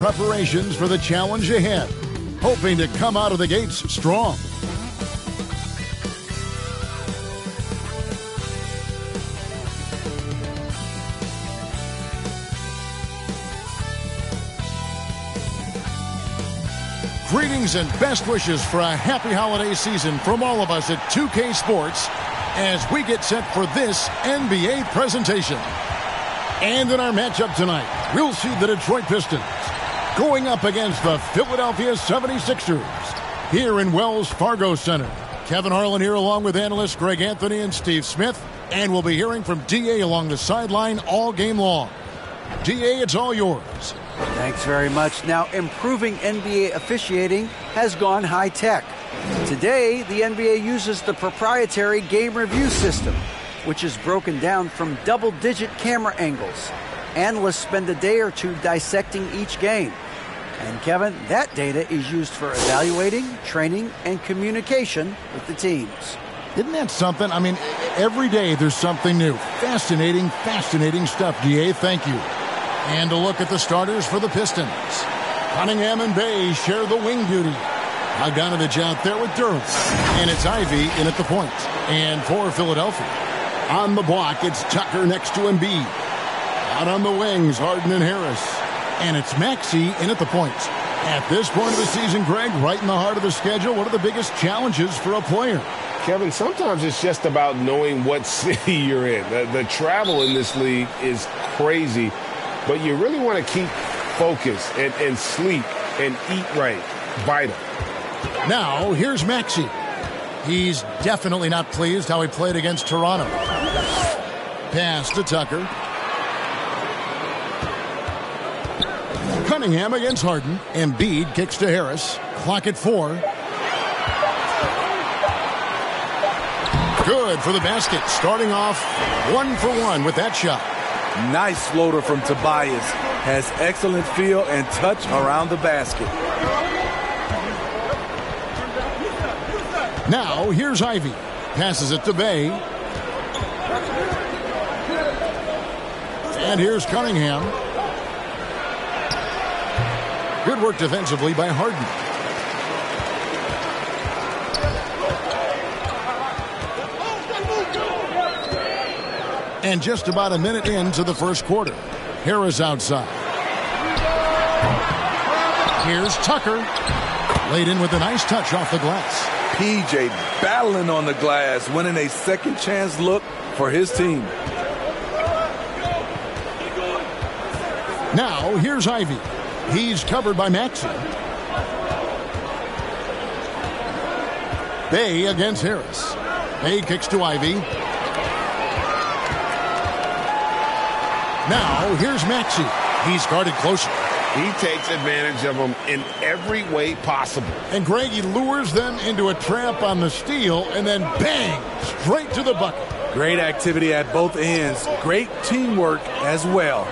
Preparations for the challenge ahead, hoping to come out of the gates strong. Greetings and best wishes for a happy holiday season from all of us at 2K Sports as we get set for this NBA presentation. And in our matchup tonight, we'll see the Detroit Pistons going up against the Philadelphia 76ers here in Wells Fargo Center. Kevin Harlan here along with analysts Greg Anthony and Steve Smith. And we'll be hearing from D.A. along the sideline all game long. D.A., it's all yours. Thanks very much. Now, improving NBA officiating has gone high-tech. Today, the NBA uses the proprietary game review system, which is broken down from double-digit camera angles. Analysts spend a day or two dissecting each game. And, Kevin, that data is used for evaluating, training, and communication with the teams. Isn't that something? I mean, every day there's something new. Fascinating, fascinating stuff, D.A. Thank you. And a look at the starters for the Pistons. Cunningham and Bay share the wing duty. Bogdanovich out there with Durham. And it's Ivy in at the point. And for Philadelphia, on the block, it's Tucker next to Embiid. Out on the wings, Harden and Harris. And it's Maxey in at the point. At this point of the season, Greg, right in the heart of the schedule, what are the biggest challenges for a player? Kevin, sometimes it's just about knowing what city you're in. The travel in this league is crazy. But you really want to keep focus and sleep and eat right. Vital. Now, here's Maxey. He's definitely not pleased how he played against Toronto. Pass to Tucker. Cunningham against Harden. Embiid kicks to Harris. Clock at 4. Good for the basket. Starting off 1 for 1 with that shot. Nice floater from Tobias. Has excellent feel and touch around the basket. Now, here's Ivy. Passes it to Bay. And here's Cunningham. Good work defensively by Harden. And just about a minute into the first quarter. Harris outside. Here's Tucker. Laid in with a nice touch off the glass. PJ battling on the glass, winning a second chance look for his team. Now, here's Ivy. He's covered by Maxey. Bay against Harris. Bay kicks to Ivy. Now, here's Maxey. He's guarded closer. He takes advantage of them in every way possible. And Greg, he lures them into a trap on the steal, and then bang, straight to the bucket. Great activity at both ends. Great teamwork as well.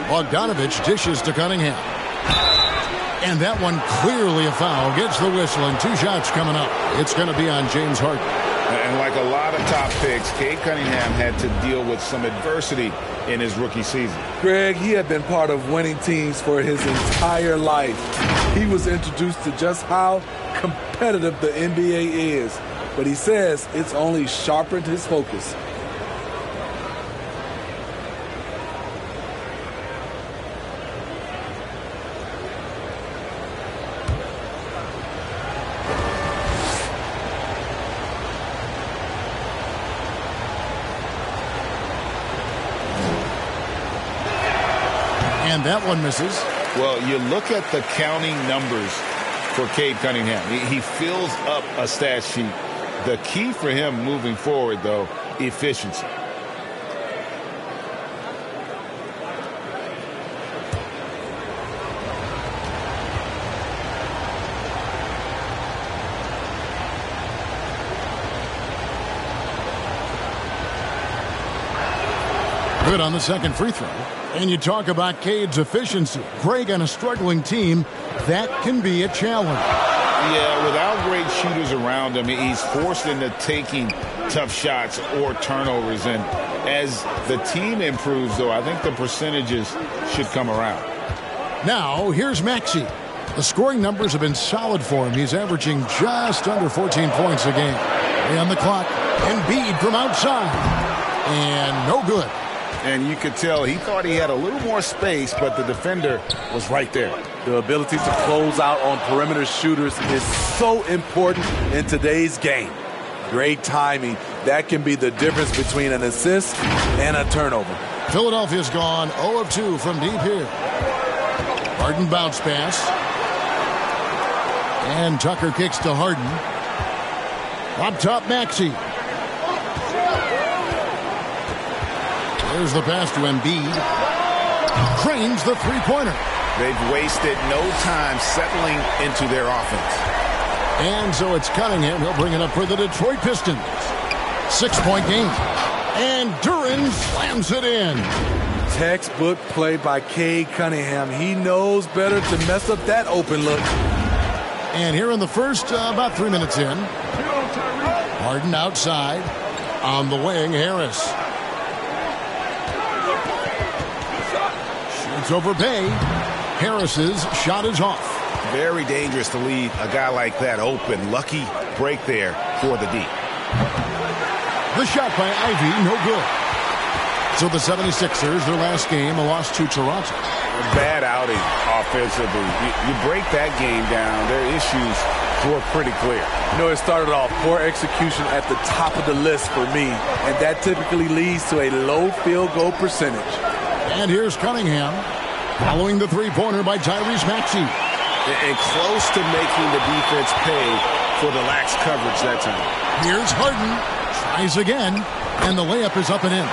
Bogdanovich dishes to Cunningham. And that one clearly a foul. Gets the whistle, and 2 shots coming up. It's going to be on James Harden. And like a lot of top picks, Cade Cunningham had to deal with some adversity in his rookie season. Greg, he had been part of winning teams for his entire life. He was introduced to just how competitive the NBA is. But he says it's only sharpened his focus. And that one misses. Well, you look at the counting numbers for Cade Cunningham. He fills up a stat sheet. The key for him moving forward, though, efficiency. Good on the second free throw. And you talk about Cade's efficiency. Greg, on a struggling team, that can be a challenge. Yeah, without great shooters around him, he's forced into taking tough shots or turnovers. And as the team improves, though, I think the percentages should come around. Now, here's Maxey. The scoring numbers have been solid for him. He's averaging just under 14 points a game. On the clock, Embiid from outside. And no good. And you could tell he thought he had a little more space, but the defender was right there. The ability to close out on perimeter shooters is so important in today's game. Great timing. That can be the difference between an assist and a turnover. Philadelphia's gone 0 of 2 from deep here. Harden bounce pass. And Tucker kicks to Harden. Up top, Maxey. There's the pass to Embiid. Cranes the three-pointer. They've wasted no time settling into their offense. And so it's Cunningham. He'll bring it up for the Detroit Pistons. 6-point game. And Duran slams it in. Textbook play by Cade Cunningham. He knows better to mess up that open look. And here in the first, about 3 minutes in. Harden outside. On the wing, Harris. Shoots over Bay. Harris's shot is off. Very dangerous to leave a guy like that open. Lucky break there for the D. The shot by Ivy, no good. So the 76ers, their last game, a loss to Toronto. Bad outing offensively. You break that game down, their issues were pretty clear. You know, it started off poor execution at the top of the list for me, and that typically leads to a low field goal percentage. And here's Cunningham, following the three-pointer by Tyrese Maxey. And close to making the defense pay for the lax coverage that time. Here's Harden, tries again, and the layup is up and in.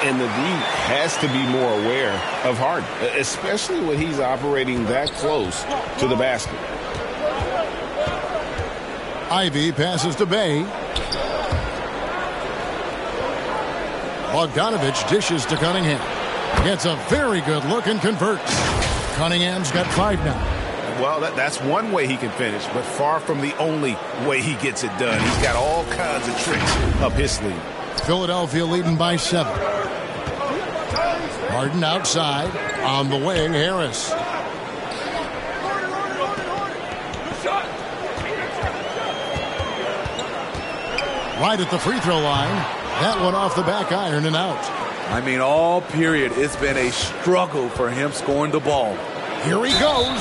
And the D has to be more aware of Harden, especially when he's operating that close to the basket. Ivy passes to Bay. Bogdanovich dishes to Cunningham. Gets a very good look and converts. Cunningham's got 5 now. Well, that's one way he can finish, but far from the only way he gets it done. He's got all kinds of tricks up his sleeve. Philadelphia leading by 7. Harden outside. On the wing, Harris. Right at the free throw line. That one off the back iron and out. I mean, all period, it's been a struggle for him scoring the ball. Here he goes.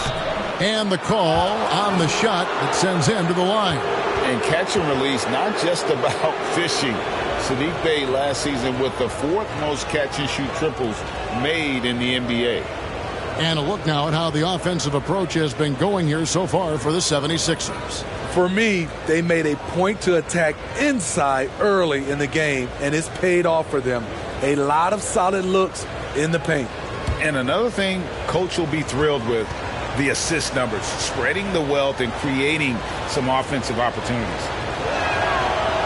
And the call on the shot that sends him to the line. And catch and release, not just about fishing. Saddiq Bey last season with the 4th most catch and shoot triples made in the NBA. And a look now at how the offensive approach has been going here so far for the 76ers. For me, they made a point to attack inside early in the game, and it's paid off for them. A lot of solid looks in the paint. And another thing Coach will be thrilled with, the assist numbers, spreading the wealth and creating some offensive opportunities.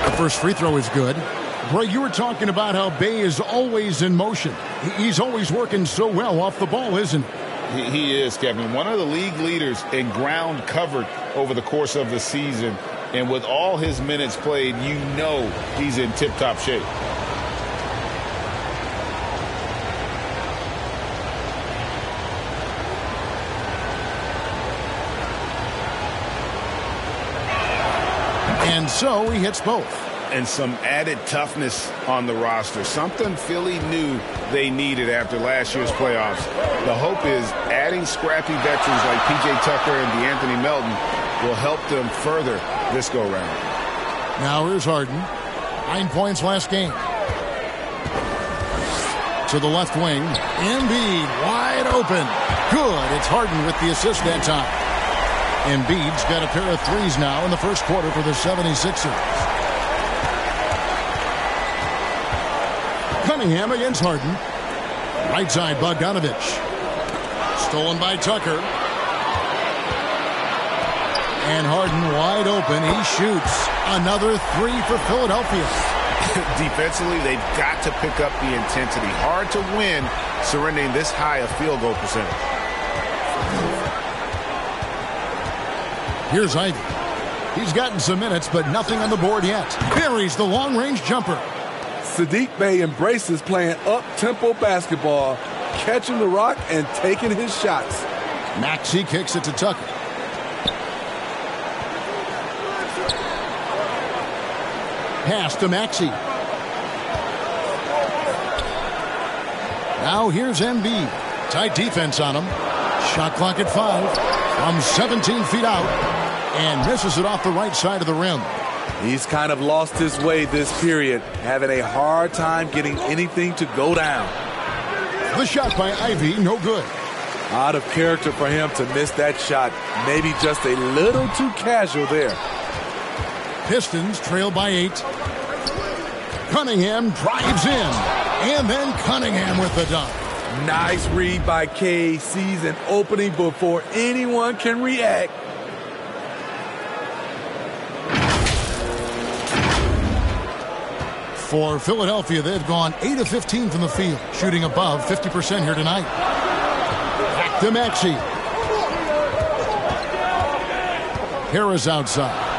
The first free throw is good. Bray, you were talking about how Bay is always in motion. He's always working so well off the ball, isn't he? He is, Kevin. One of the league leaders in ground covered over the course of the season. And with all his minutes played, you know he's in tip-top shape. And so he hits both. And some added toughness on the roster. Something Philly knew they needed after last year's playoffs. The hope is adding scrappy veterans like P.J. Tucker and DeAnthony Melton will help them further this go-round. Now here's Harden. 9 points last game. To the left wing. Embiid wide open. Good. It's Harden with the assist that time. Embiid's got a pair of threes now in the first quarter for the 76ers. Cunningham against Harden. Right side, Bogdanovich. Stolen by Tucker. And Harden wide open. He shoots another 3 for Philadelphia. Defensively, they've got to pick up the intensity. Hard to win surrendering this high a field goal percentage. Here's Ivy. He's gotten some minutes, but nothing on the board yet. Buries the long-range jumper. Saddiq Bey embraces playing up-tempo basketball, catching the rock and taking his shots. Maxey kicks it to Tucker. Pass to Maxey. Now here's Embiid. Tight defense on him. Shot clock at 5 from 17 feet out and misses it off the right side of the rim. He's kind of lost his way this period, having a hard time getting anything to go down. The shot by Ivy, no good. Out of character for him to miss that shot. Maybe just a little too casual there. Pistons trail by 8. Cunningham drives in. And then Cunningham with the dunk. Nice read by K. Sees an opening before anyone can react. For Philadelphia, they've gone 8 of 15 from the field, shooting above 50% here tonight. Back to Maxey. Harris outside.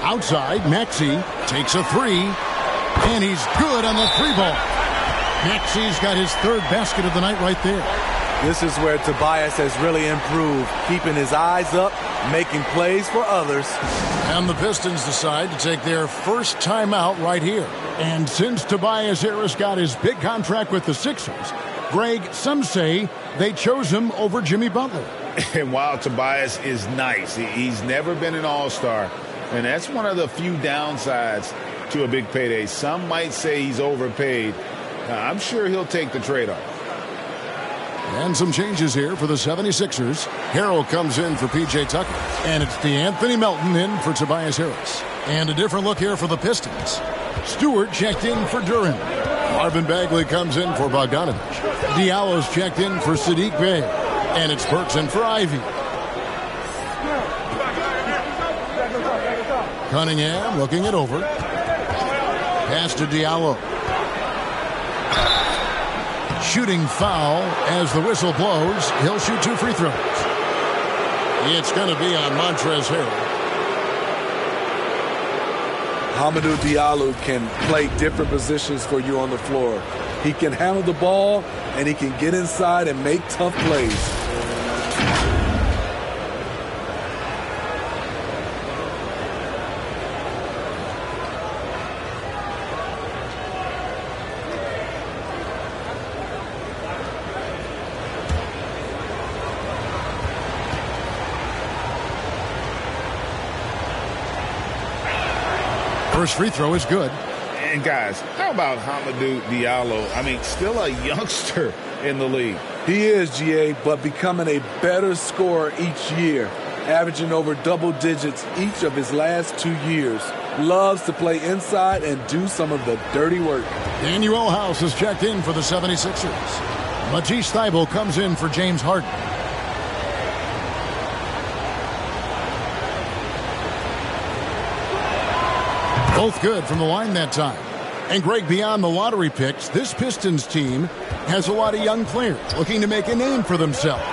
Outside, Maxey takes a 3, and he's good on the 3-ball. Maxey's got his 3rd basket of the night right there. This is where Tobias has really improved, keeping his eyes up, making plays for others. And the Pistons decide to take their first timeout right here. And since Tobias Harris got his big contract with the Sixers, Greg, some say they chose him over Jimmy Butler. And while Tobias is nice, he's never been an all-star. And that's one of the few downsides to a big payday. Some might say he's overpaid. I'm sure he'll take the trade-off. And some changes here for the 76ers. Harrell comes in for P.J. Tucker. And it's DeAnthony Melton in for Tobias Harris. And a different look here for the Pistons. Stewart checked in for Duran. Marvin Bagley comes in for Bogdanovich. Diallo's checked in for Sadiq Bey. And it's Burks in for Ivy. Cunningham looking it over. Pass to Diallo. Shooting foul as the whistle blows. He'll shoot 2 free throws. It's going to be on Montrezl Harrell. Hamidou Diallo can play different positions for you on the floor. He can handle the ball, and he can get inside and make tough plays. First free throw is good. And guys, how about Hamidou Diallo? I mean, still a youngster in the league. He is, GA, but becoming a better scorer each year, averaging over double digits each of his last 2 years. Loves to play inside and do some of the dirty work. Daniel House is checked in for the 76ers. Matisse Thybulle comes in for James Harden. Both good from the line that time. And Greg, beyond the lottery picks, this Pistons team has a lot of young players looking to make a name for themselves.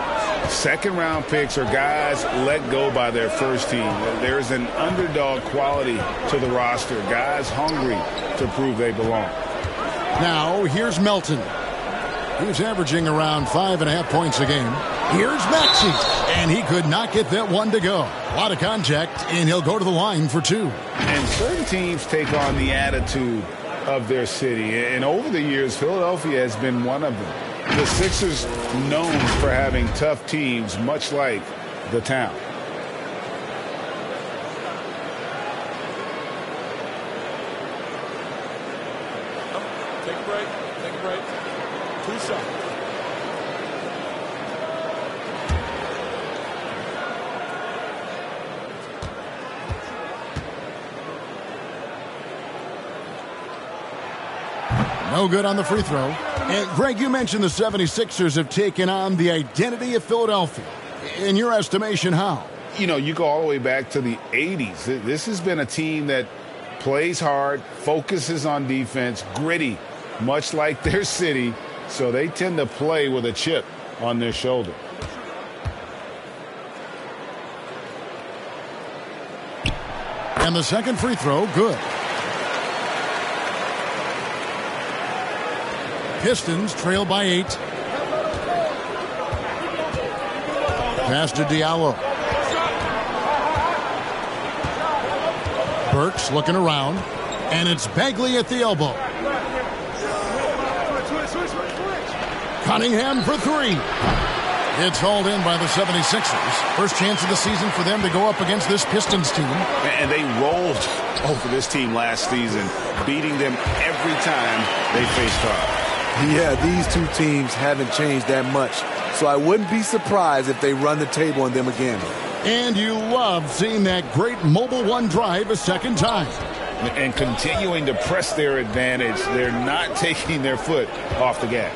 Second-round picks are guys let go by their first team. There's an underdog quality to the roster. Guys hungry to prove they belong. Now, here's Melton. He's averaging around 5.5 points a game. Here's Maxey. And he could not get that one to go. A lot of contact, and he'll go to the line for 2. And certain teams take on the attitude of their city. And over the years, Philadelphia has been one of them. The Sixers known for having tough teams, much like the town. Take a break. Take a break. 2 shots. No good on the free throw. And Greg, you mentioned the 76ers have taken on the identity of Philadelphia. In your estimation, how? You know, you go all the way back to the 80s. This has been a team that plays hard, focuses on defense, gritty, much like their city. So they tend to play with a chip on their shoulder. And the second free throw, good. Pistons trail by 8. Pass to Diallo. Burks looking around. And it's Bagley at the elbow. Cunningham for three. It's hauled in by the 76ers. First chance of the season for them to go up against this Pistons team. And they rolled over this team last season, beating them every time they faced off. Yeah, these two teams haven't changed that much. So I wouldn't be surprised if they run the table on them again. And you love seeing that great mobile one drive a second time. And continuing to press their advantage. They're not taking their foot off the gas.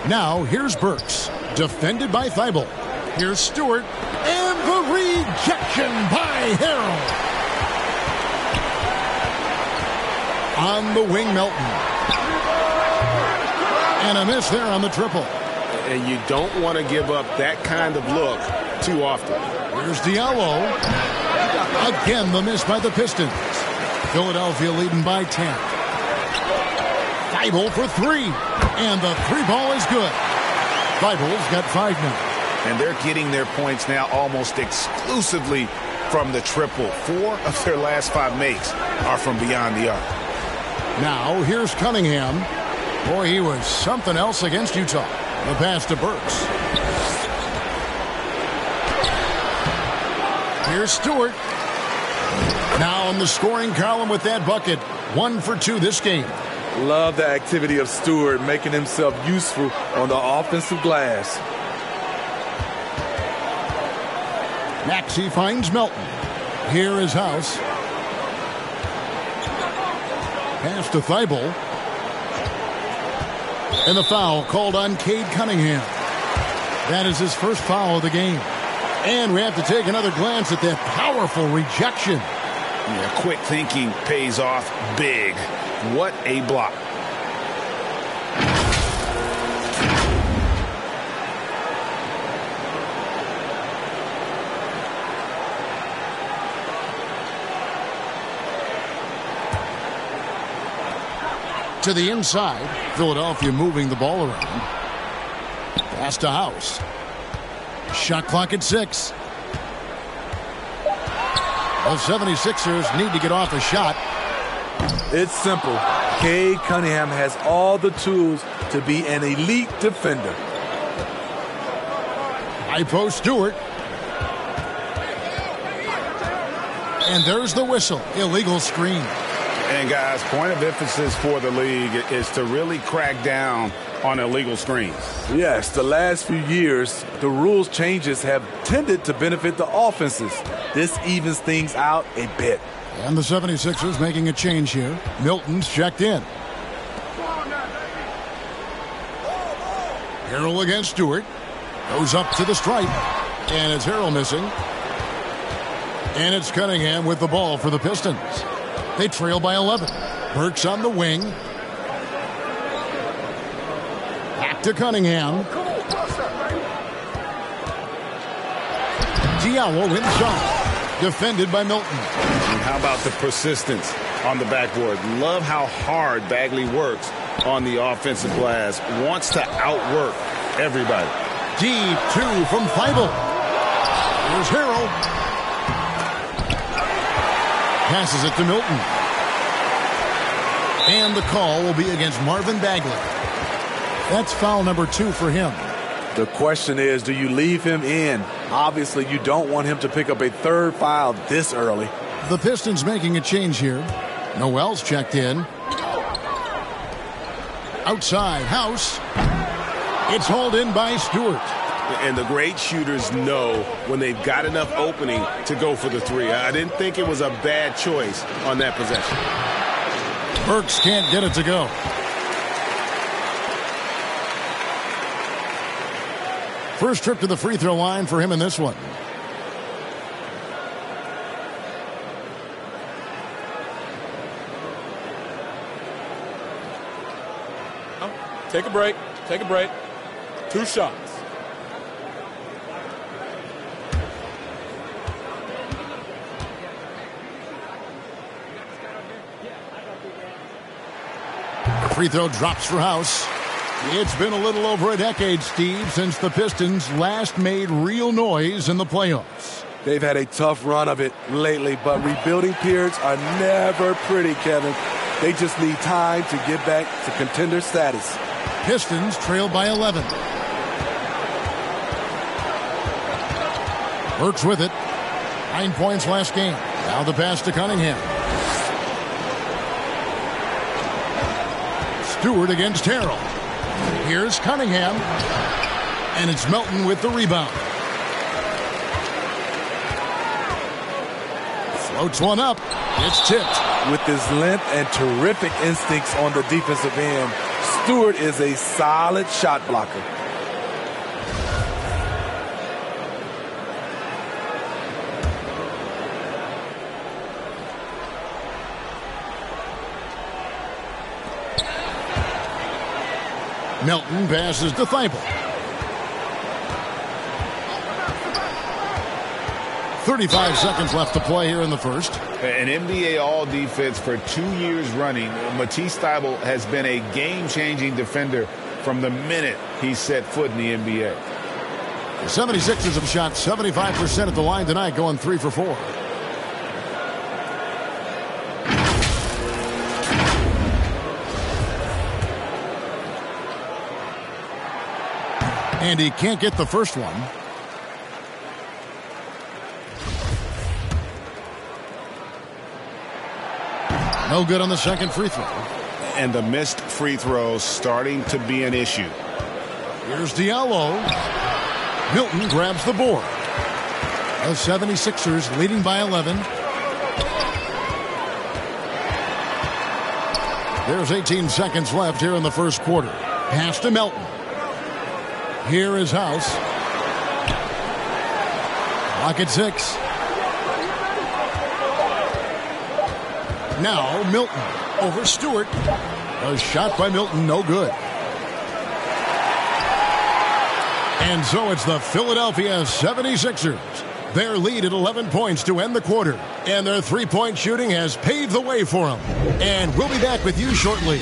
Now, here's Burks, defended by Thibault. Here's Stewart, and the rejection by Harrell. On the wing, Melton. And a miss there on the triple. And you don't want to give up that kind of look too often. Here's Diallo. Again, the miss by the Pistons. Philadelphia leading by 10. Thibault for three. And the three ball is good. Thibault's got 5 now. And they're getting their points now almost exclusively from the triple. 4 of their last 5 makes are from beyond the arc. Now, here's Cunningham. Boy, he was something else against Utah. The pass to Burks. Here's Stewart. Now in the scoring column with that bucket. 1 for 2 this game. Love the activity of Stewart, making himself useful on the offensive glass. Maxey finds Melton. Here is House. Pass to Thibault. And the foul called on Cade Cunningham. That is his first foul of the game. And we have to take another glance at that powerful rejection. Yeah, quick thinking pays off big. What a block. To the inside. Philadelphia moving the ball around. Pass to House. Shot clock at 6. The 76ers need to get off a shot. It's simple. Cade Cunningham has all the tools to be an elite defender. High post Stewart. And there's the whistle. Illegal screen. And guys, point of emphasis for the league is to really crack down on illegal screens. Yes, the last few years, the rules changes have tended to benefit the offenses. This evens things out a bit. And the 76ers making a change here. Milton's checked in. Harrell against Stewart. Goes up to the stripe. And it's Harrell missing. And it's Cunningham with the ball for the Pistons. They trail by 11. Burks on the wing. Back to Cunningham. Diallo inside. Defended by Milton. And how about the persistence on the backboard? Love how hard Bagley works on the offensive glass. Wants to outwork everybody. Deep 2 from Thibault. Here's Harrell. Passes it to Milton. And the call will be against Marvin Bagley. That's foul number 2 for him. The question is, do you leave him in? Obviously, you don't want him to pick up a third foul this early. The Pistons making a change here. Noel's checked in. Outside, House. It's hauled in by Stewart. And the great shooters know when they've got enough opening to go for the 3. I didn't think it was a bad choice on that possession. Burks can't get it to go. First trip to the free throw line for him in this one. Take a break. Take a break. 2 shots. Free throw drops for House. It's been a little over a decade, Steve, since the Pistons last made real noise in the playoffs. They've had a tough run of it lately, but rebuilding periods are never pretty, Kevin. They just need time to get back to contender status. Pistons trail by 11. Works with it. 9 points last game. Now the pass to Cunningham. Stewart against Harrell. Here's Cunningham. And it's Melton with the rebound. Floats one up. It's tipped. With his length and terrific instincts on the defensive end, Stewart is a solid shot blocker. Melton passes to Thibault. 35 seconds left to play here in the first. An NBA All-Defense for 2 years running. Matisse Thybulle has been a game-changing defender from the minute he set foot in the NBA. The 76ers have shot 75% at the line tonight, going 3 for 4. And he can't get the first one. No good on the second free throw. And the missed free throws starting to be an issue. Here's Diallo. Milton grabs the board. The 76ers leading by 11. There's 18 seconds left here in the first quarter. Pass to Melton. Here is House. Clock at 6. Now Milton over Stewart. A shot by Milton, no good. And so it's the Philadelphia 76ers. Their lead at 11 points to end the quarter. And their three-point shooting has paved the way for them. And we'll be back with you shortly.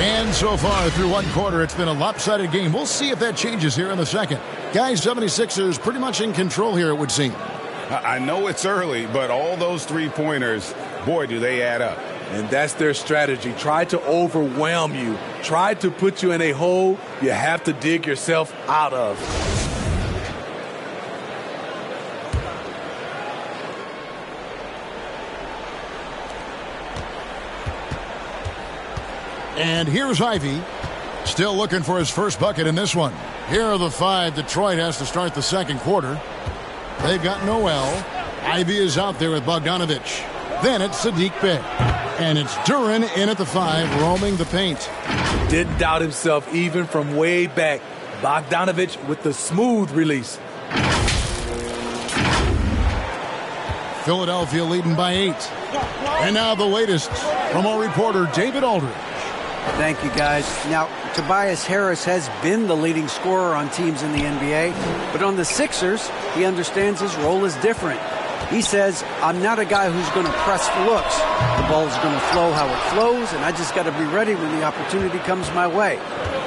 And so far through one quarter, it's been a lopsided game. We'll see if that changes here in the second. Guys, 76ers pretty much in control here, it would seem. I know it's early, but all those three-pointers, boy, do they add up. And that's their strategy. Try to overwhelm you. Try to put you in a hole you have to dig yourself out of. And here's Ivy. Still looking for his first bucket in this one. Here are the 5. Detroit has to start the second quarter. They've got Noel. Ivy is out there with Bogdanovich. Then it's Sadiq Bey. And it's Duren in at the 5, roaming the paint. Didn't doubt himself even from way back. Bogdanovich with the smooth release. Philadelphia leading by 8. And now the latest from our reporter, David Aldridge. Thank you, guys. Now, Tobias Harris has been the leading scorer on teams in the NBA, but on the Sixers, he understands his role is different. He says, I'm not a guy who's going to press for looks. The ball is going to flow how it flows, and I just got to be ready when the opportunity comes my way.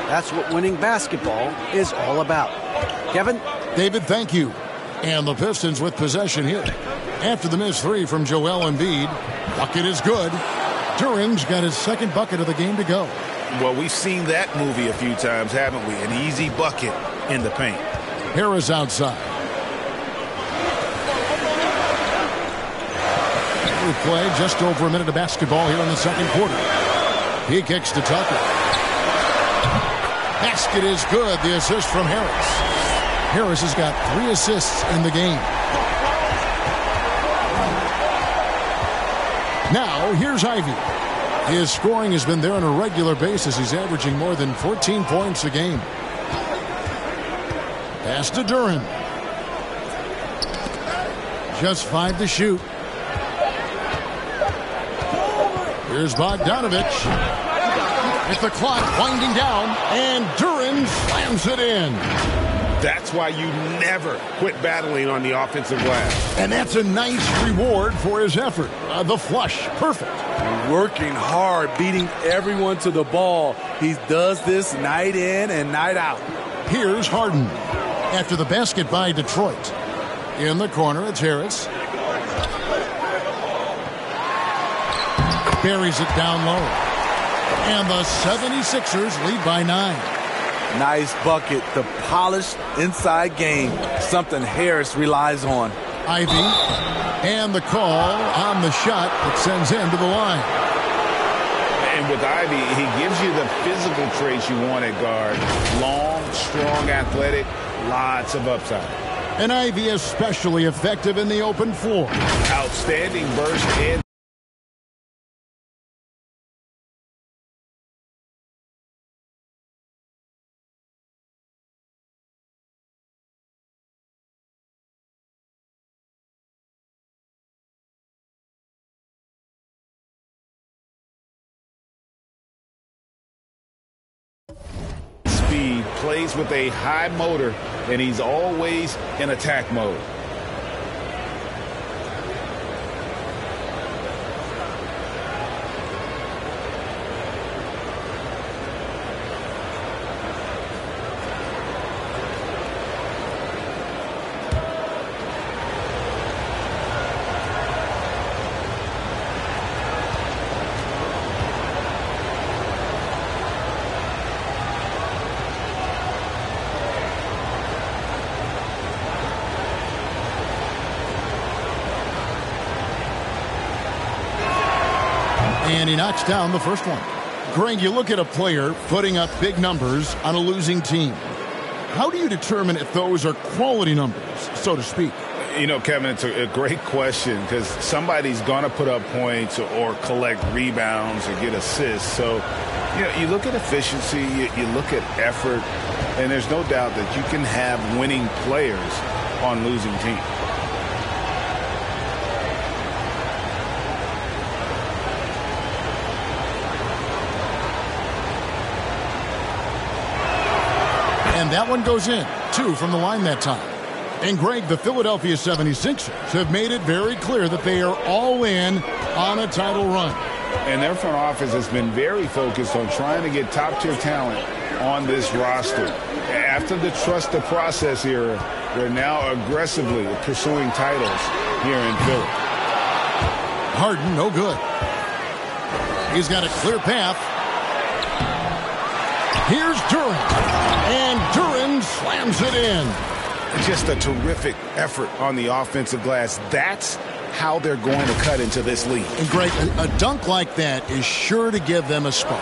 That's what winning basketball is all about. Kevin? David, thank you. And the Pistons with possession here. After the missed 3 from Joel Embiid, bucket is good. Duren's got his second bucket of the game to go. Well, we've seen that movie a few times, haven't we? An easy bucket in the paint. Harris outside. We play just over a minute of basketball here in the second quarter. He kicks to Tucker. Basket is good. The assist from Harris. Harris has got 3 assists in the game. Now, here's Ivy. His scoring has been there on a regular basis. He's averaging more than 14 points a game. Pass to Duren. Just 5 to shoot. Here's Bogdanovich. With the clock winding down, and Duren slams it in. That's why you never quit battling on the offensive glass. And that's a nice reward for his effort. The flush, perfect. Working hard, beating everyone to the ball. He does this night in and night out. Here's Harden. After the basket by Detroit. In the corner, it's Harris. Buries it down low. And the 76ers lead by 9. Nice bucket. The polished inside game. Something Harris relies on. Ivy. And the call on the shot that sends him to the line. And with Ivy, he gives you the physical traits you want at guard. Long, strong, athletic, lots of upside. And Ivy especially effective in the open floor. Outstanding burst and speed, plays with a high motor, and he's always in attack mode. And he knocks down the first one. Greg, you look at a player putting up big numbers on a losing team. How do you determine if those are quality numbers, so to speak? You know, Kevin, it's a great question because somebody's going to put up points or collect rebounds or get assists. So, you know, you look at efficiency, you look at effort, and there's no doubt that you can have winning players on losing teams. And that one goes in. 2 from the line that time. And Greg, the Philadelphia 76ers have made it very clear that they are all in on a title run. And their front office has been very focused on trying to get top-tier talent on this roster. After the trust the process era, they're now aggressively pursuing titles here in Philly. Harden, no good. He's got a clear path. Here's Duran. And Duran slams it in. Just a terrific effort on the offensive glass. That's how they're going to cut into this league. And Greg, a dunk like that is sure to give them a spark.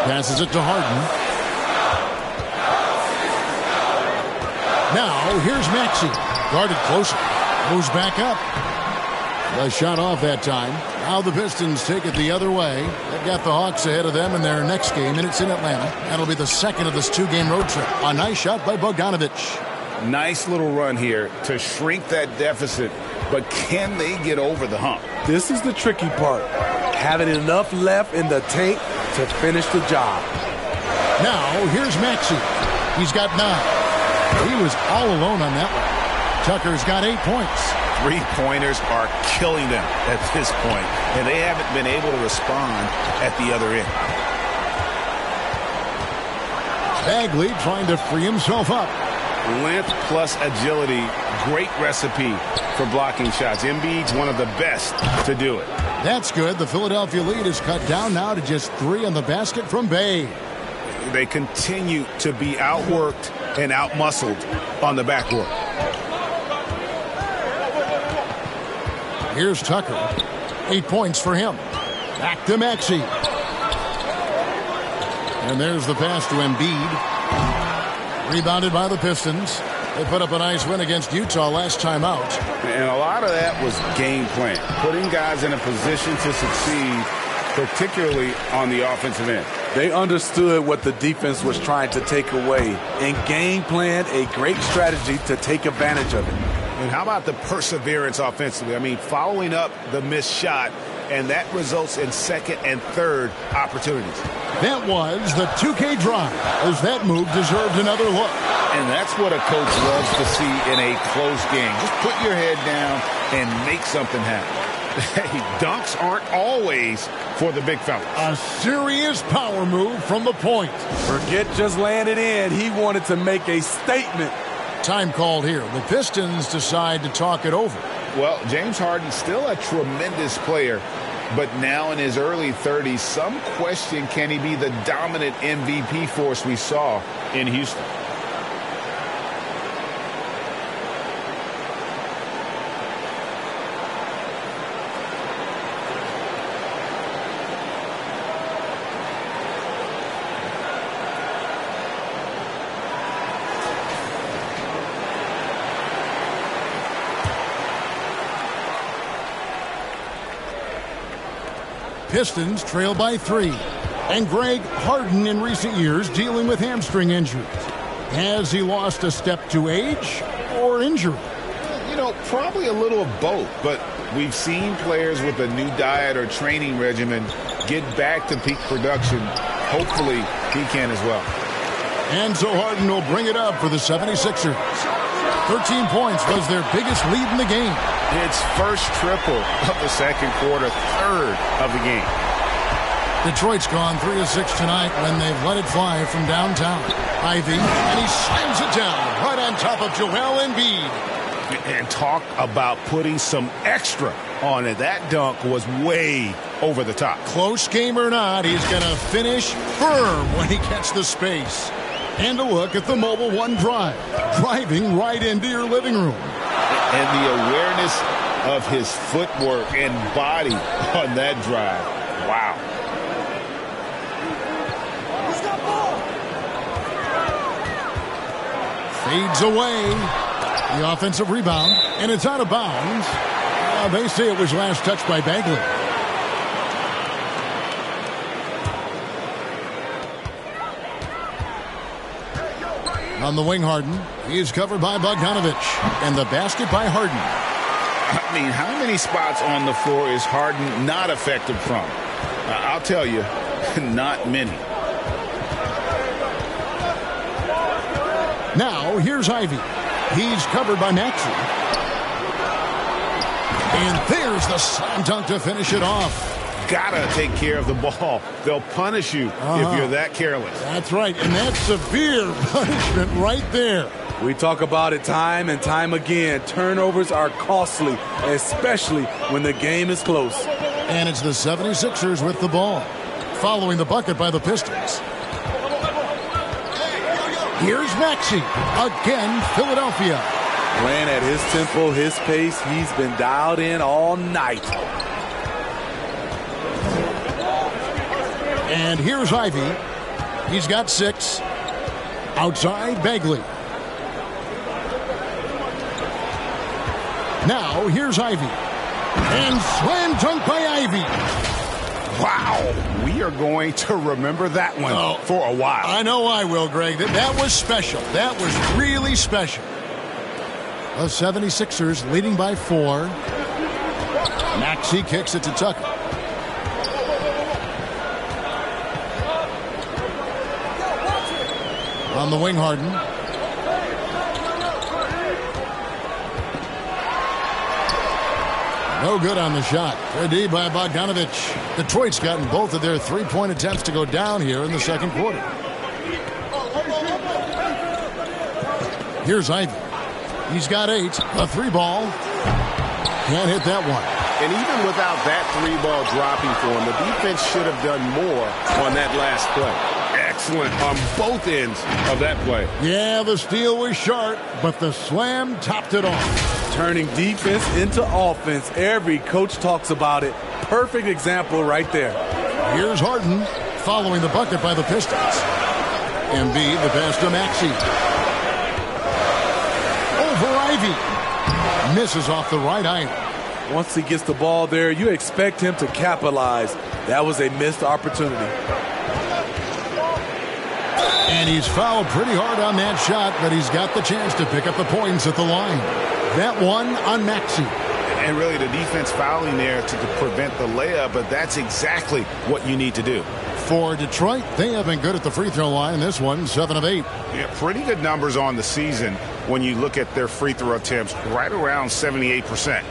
Passes it to Harden. Now, here's Maxey. Guarded closer. Moves back up. The shot off that time. Now the Pistons take it the other way. They've got the Hawks ahead of them in their next game, and it's in Atlanta. That'll be the second of this 2-game road trip. A nice shot by Bogdanovich. Nice little run here to shrink that deficit, but can they get over the hump? This is the tricky part. Having enough left in the tank to finish the job. Now, here's Maxey. He's got 9. He was all alone on that one. Tucker's got 8 points. Three-pointers are killing them at this point, and they haven't been able to respond at the other end. Bagley trying to free himself up. Length plus agility, great recipe for blocking shots. Embiid's one of the best to do it. That's good. The Philadelphia lead is cut down now to just 3 on the basket from Bay. They continue to be outworked and outmuscled on the backcourt. Here's Tucker. 8 points for him. Back to Maxey. And there's the pass to Embiid. Rebounded by the Pistons. They put up a nice win against Utah last time out. And a lot of that was game plan. Putting guys in a position to succeed, particularly on the offensive end. They understood what the defense was trying to take away and game plan a great strategy to take advantage of it. And how about the perseverance offensively? I mean, following up the missed shot and that results in second and third opportunities. That was the 2K drive, as that move deserved another look. And that's what a coach loves to see in a close game. Just put your head down and make something happen. Hey, dunks aren't always for the big fellas. A serious power move from the point. Forget just laying it in. He wanted to make a statement. Time called here. The Pistons decide to talk it over. Well, James Harden's still a tremendous player, but now in his early 30s, some question, can he be the dominant MVP force we saw in Houston? Pistons trail by 3. And Greg, Harden in recent years dealing with hamstring injuries. Has he lost a step to age or injury? You know, probably a little of both, but we've seen players with a new diet or training regimen get back to peak production. Hopefully, he can as well. And so Harden will bring it up for the 76ers. 13 points was their biggest lead in the game. It's first triple of the second quarter, third of the game. Detroit's gone 3 of 6 tonight when they've let it fly from downtown. Ivy, and he slams it down right on top of Joel Embiid. And talk about putting some extra on it. That dunk was way over the top. Close game or not, he's going to finish firm when he gets the space. And a look at the Mobile One drive, driving right into your living room. And the awareness of his footwork and body on that drive. Wow. Fades away. The offensive rebound, and it's out of bounds. They say it was last touched by Bagley. On the wing, Harden. He is covered by Bogdanovich. And the basket by Harden. I mean, how many spots on the floor is Harden not effective from? I'll tell you, not many. Now, here's Ivy. He's covered by Maxey. And there's the slam dunk to finish it off. Gotta take care of the ball. They'll punish you if you're that careless. That's right, and that's severe punishment right there. We talk about it time and time again. Turnovers are costly, especially when the game is close. And it's the 76ers with the ball, following the bucket by the Pistons. Here's Maxey. Again, Philadelphia. Playing at his tempo, his pace. He's been dialed in all night. And here's Ivy. He's got 6. Outside, Bagley. Now, here's Ivy. And slam dunk by Ivy. Wow. We are going to remember that one for a while. I know I will, Greg. That was special. That was really special. The 76ers leading by 4. Maxey kicks it to Tucker. On the wing, Harden. No good on the shot. Good D by Bogdanovich. Detroit's gotten both of their three-point attempts to go down here in the second quarter. Here's Ivy. He's got 8. A 3-ball. Can't hit that one. And even without that 3-ball dropping for him, the defense should have done more on that last play. Excellent on both ends of that play. Yeah, the steal was sharp, but the slam topped it off. Turning defense into offense. Every coach talks about it. Perfect example right there. Here's Harden following the bucket by the Pistons. Embiid, the pass to Maxey. Over Ivy. Misses off the right eye. Once he gets the ball there, you expect him to capitalize. That was a missed opportunity. And he's fouled pretty hard on that shot, but he's got the chance to pick up the points at the line. That one on Maxey. And really the defense fouling there to prevent the layup, but that's exactly what you need to do. For Detroit, they have been good at the free throw line. This one, 7 of 8. Yeah, pretty good numbers on the season when you look at their free throw attempts, right around 78%.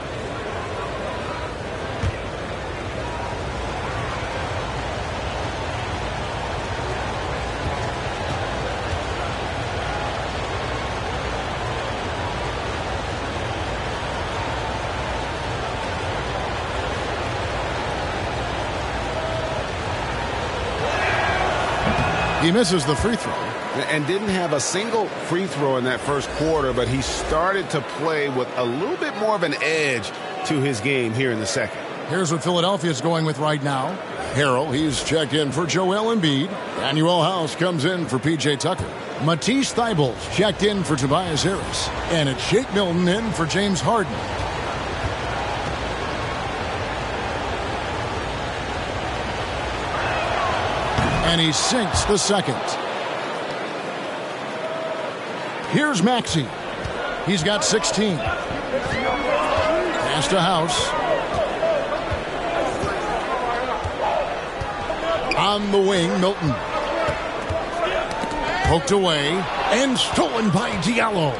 He misses the free throw. And didn't have a single free throw in that first quarter, but he started to play with a little bit more of an edge to his game here in the second. Here's what Philadelphia's going with right now. Harrell, he's checked in for Joel Embiid. Daniel House comes in for P.J. Tucker. Matisse Thybulle's checked in for Tobias Harris. And it's Shake Milton in for James Harden. And he sinks the second. Here's Maxey. He's got 16. Pass to House. On the wing, Milton. Poked away and stolen by Diallo.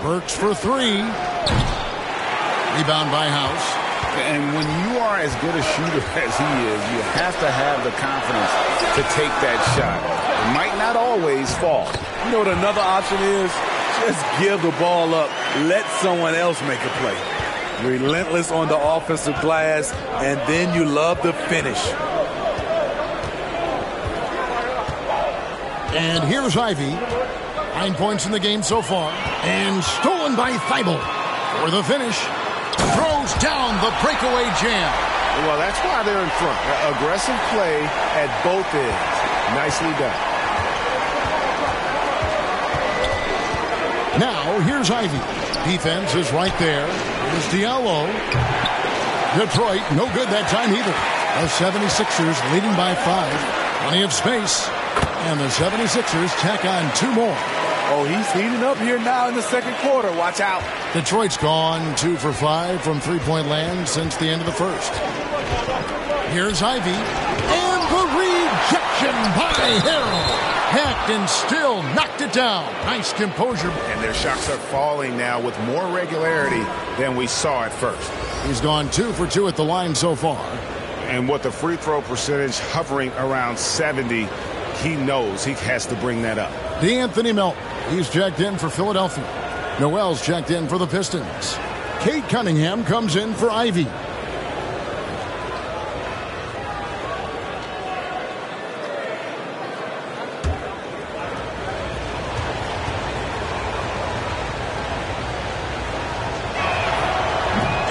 Burks for 3. Rebound by House. And when you are as good a shooter as he is, you have to have the confidence to take that shot. It might not always fall. You know what another option is? Just give the ball up. Let someone else make a play. Relentless on the offensive glass, and then you love the finish. And here's Ivy. 9 points in the game so far. And stolen by Thibault for the finish. Throws down the breakaway jam. Well, that's why they're in front. Aggressive play at both ends. Nicely done. Now, here's Ivy. Defense is right there. Here's Diallo. Detroit, no good that time either. The 76ers leading by 5. Plenty of space. And the 76ers tack on 2 more. Oh, he's heating up here now in the second quarter. Watch out. Detroit's gone 2 for 5 from three-point land since the end of the first. Here's Ivy. And the rejection by Harrell. Hacked and still knocked it down. Nice composure. And their shots are falling now with more regularity than we saw at first. He's gone 2 for 2 at the line so far. And with the free throw percentage hovering around 70, he knows he has to bring that up. D'Anthony Melton. He's checked in for Philadelphia. Noel's checked in for the Pistons. Kate Cunningham comes in for Ivy.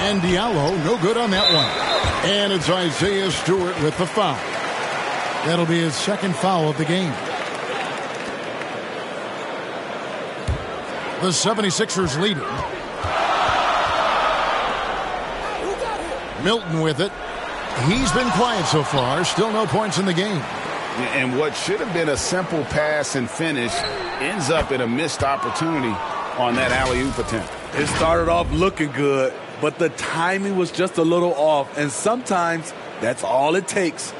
And Diallo, no good on that one. And it's Isaiah Stewart with the foul. That'll be his second foul of the game. The 76ers leading. Milton with it. He's been quiet so far. Still no points in the game. And what should have been a simple pass and finish ends up in a missed opportunity on that alley-oop attempt. It started off looking good, but the timing was just a little off, and sometimes that's all it takes.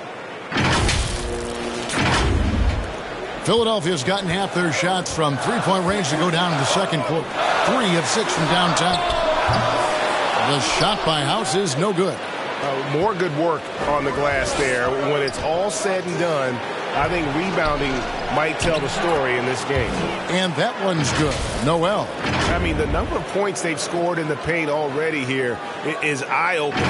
Philadelphia's gotten half their shots from three-point range to go down in the second quarter. 3 of 6 from downtown. The shot by House is no good. More good work on the glass there. When it's all said and done, I think rebounding might tell the story in this game. And that one's good. Noel. I mean, the number of points they've scored in the paint already here is eye-opening.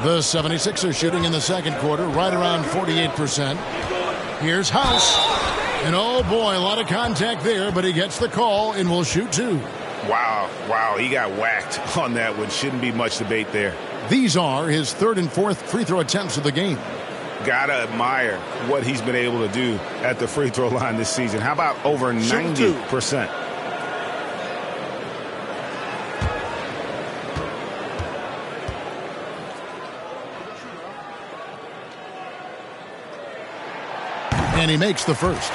The 76ers shooting in the second quarter, right around 48%. Here's House. And oh boy, a lot of contact there, but he gets the call and will shoot 2. Wow, he got whacked on that one. Shouldn't be much debate there. These are his 3rd and 4th free throw attempts of the game. Gotta admire what he's been able to do at the free throw line this season. How about over 90%? And he makes the first.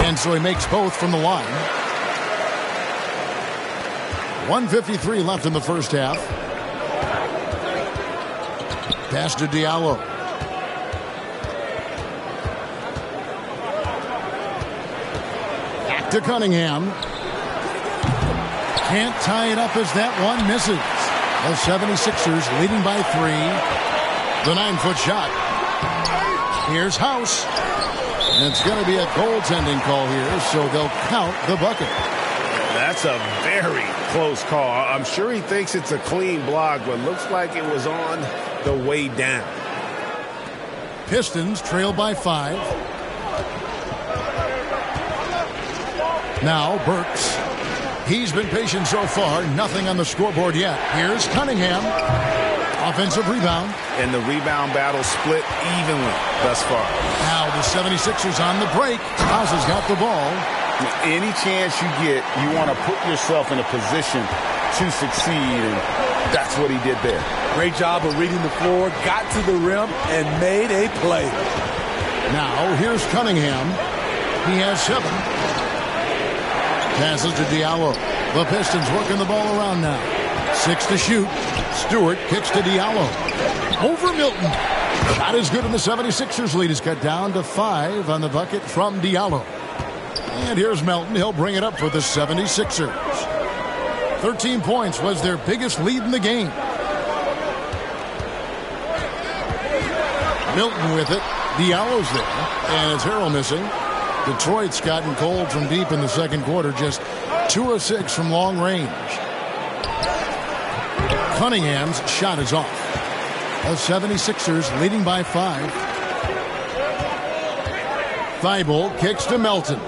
And so he makes both from the line. 1:53 left in the first half. Pass to Diallo. Back to Cunningham. Can't tie it up as that one misses. The 76ers leading by 3. The 9-foot shot. Here's House. And it's going to be a goaltending call here, so they'll count the bucket. That's a very close call. I'm sure he thinks it's a clean block, but looks like it was on the way down. Pistons trail by 5. Now Burks. He's been patient so far. Nothing on the scoreboard yet. Here's Cunningham. Offensive rebound. And the rebound battle split evenly thus far. Now the 76ers on the break. House has got the ball. Any chance you get, you want to put yourself in a position to succeed, and that's what he did there. Great job of reading the floor, got to the rim, and made a play. Now here's Cunningham. He has 7. Passes to Diallo. The Pistons working the ball around now. 6 to shoot. Stewart kicks to Diallo. Over Milton. Shot is good, and the 76ers lead is cut down to 5 on the bucket from Diallo. And here's Melton. He'll bring it up for the 76ers. 13 points was their biggest lead in the game. Milton with it. Diallo's there. And it's Harrell missing. Detroit's gotten cold from deep in the second quarter. Just 2 of 6 from long range. Cunningham's shot is off. The 76ers leading by 5. Thibault kicks to Melton.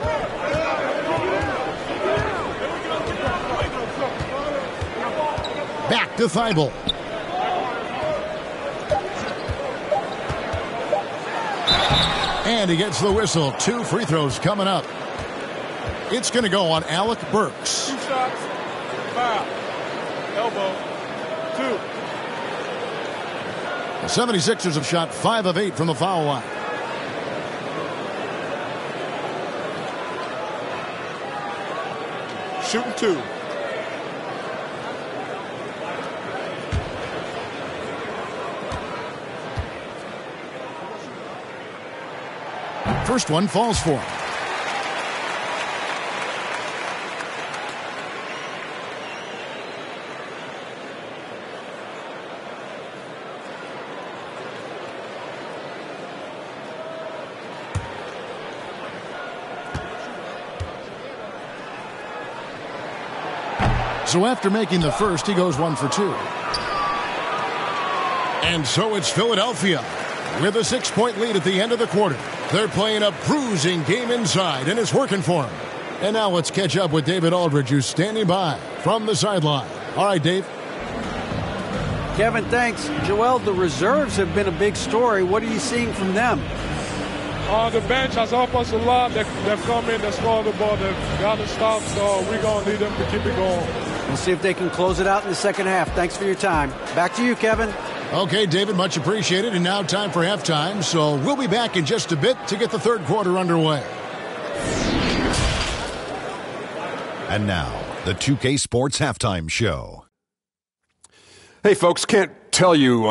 Back to Thibault. And he gets the whistle. 2 free throws coming up. It's going to go on Alec Burks. 2 shots. Foul. Elbow. 2. The 76ers have shot 5 of 8 from the foul line. Shooting 2. First one falls for him. So after making the first, he goes 1 for 2. And so it's Philadelphia with a 6-point lead at the end of the quarter. They're playing a bruising game inside, and it's working for them. And now let's catch up with David Aldridge, who's standing by from the sideline. All right, Dave. Kevin, thanks. Joel, the reserves have been a big story. What are you seeing from them? The bench has helped us a lot. They've come in, they've scored the ball, they've got to stop, so we're going to need them to keep it going. We'll see if they can close it out in the second half. Thanks for your time. Back to you, Kevin. Okay, David, much appreciated. And now time for halftime. So we'll be back in just a bit to get the third quarter underway. And now, the 2K Sports Halftime Show. Hey, folks, can't tell you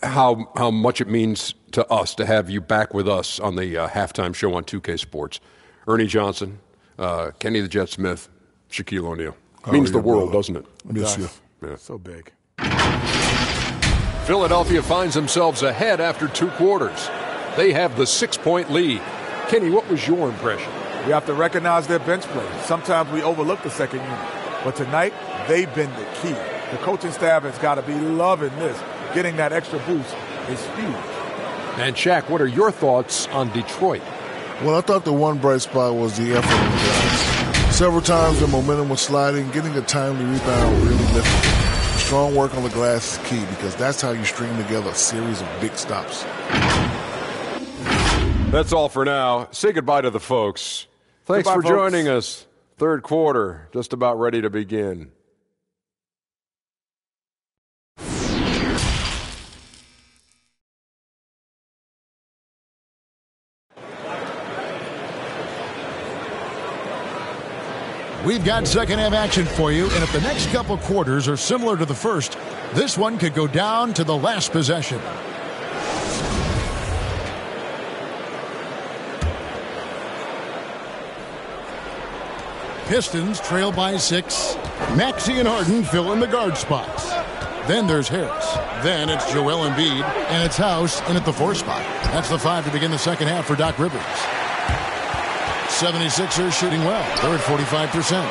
how much it means to us to have you back with us on the halftime show on 2K Sports. Ernie Johnson, Kenny the Jet Smith, Shaquille O'Neal. Means the world, doesn't it? Miss you. Yeah. So big. Philadelphia finds themselves ahead after 2 quarters. They have the 6-point lead. Kenny, what was your impression? We have to recognize their bench play. Sometimes we overlook the second unit. But tonight, they've been the key. The coaching staff has got to be loving this. Getting that extra boost is huge. And, Shaq, what are your thoughts on Detroit? Well, I thought the one bright spot was the effort on the guys. Several times the momentum was sliding. Getting a timely rebound really lifted. Strong work on the glass is key because that's how you string together a series of big stops. That's all for now. Say goodbye to the folks. Thanks Goodbye, for joining us. Third quarter, just about ready to begin. We've got second half action for you, and if the next couple quarters are similar to the first, this one could go down to the last possession. Pistons trail by 6. Maxey and Harden fill in the guard spots. Then there's Harris. Then it's Joel Embiid, and it's House in at the 4 spot. That's the 5 to begin the second half for Doc Rivers. 76ers shooting well. They're at 45%.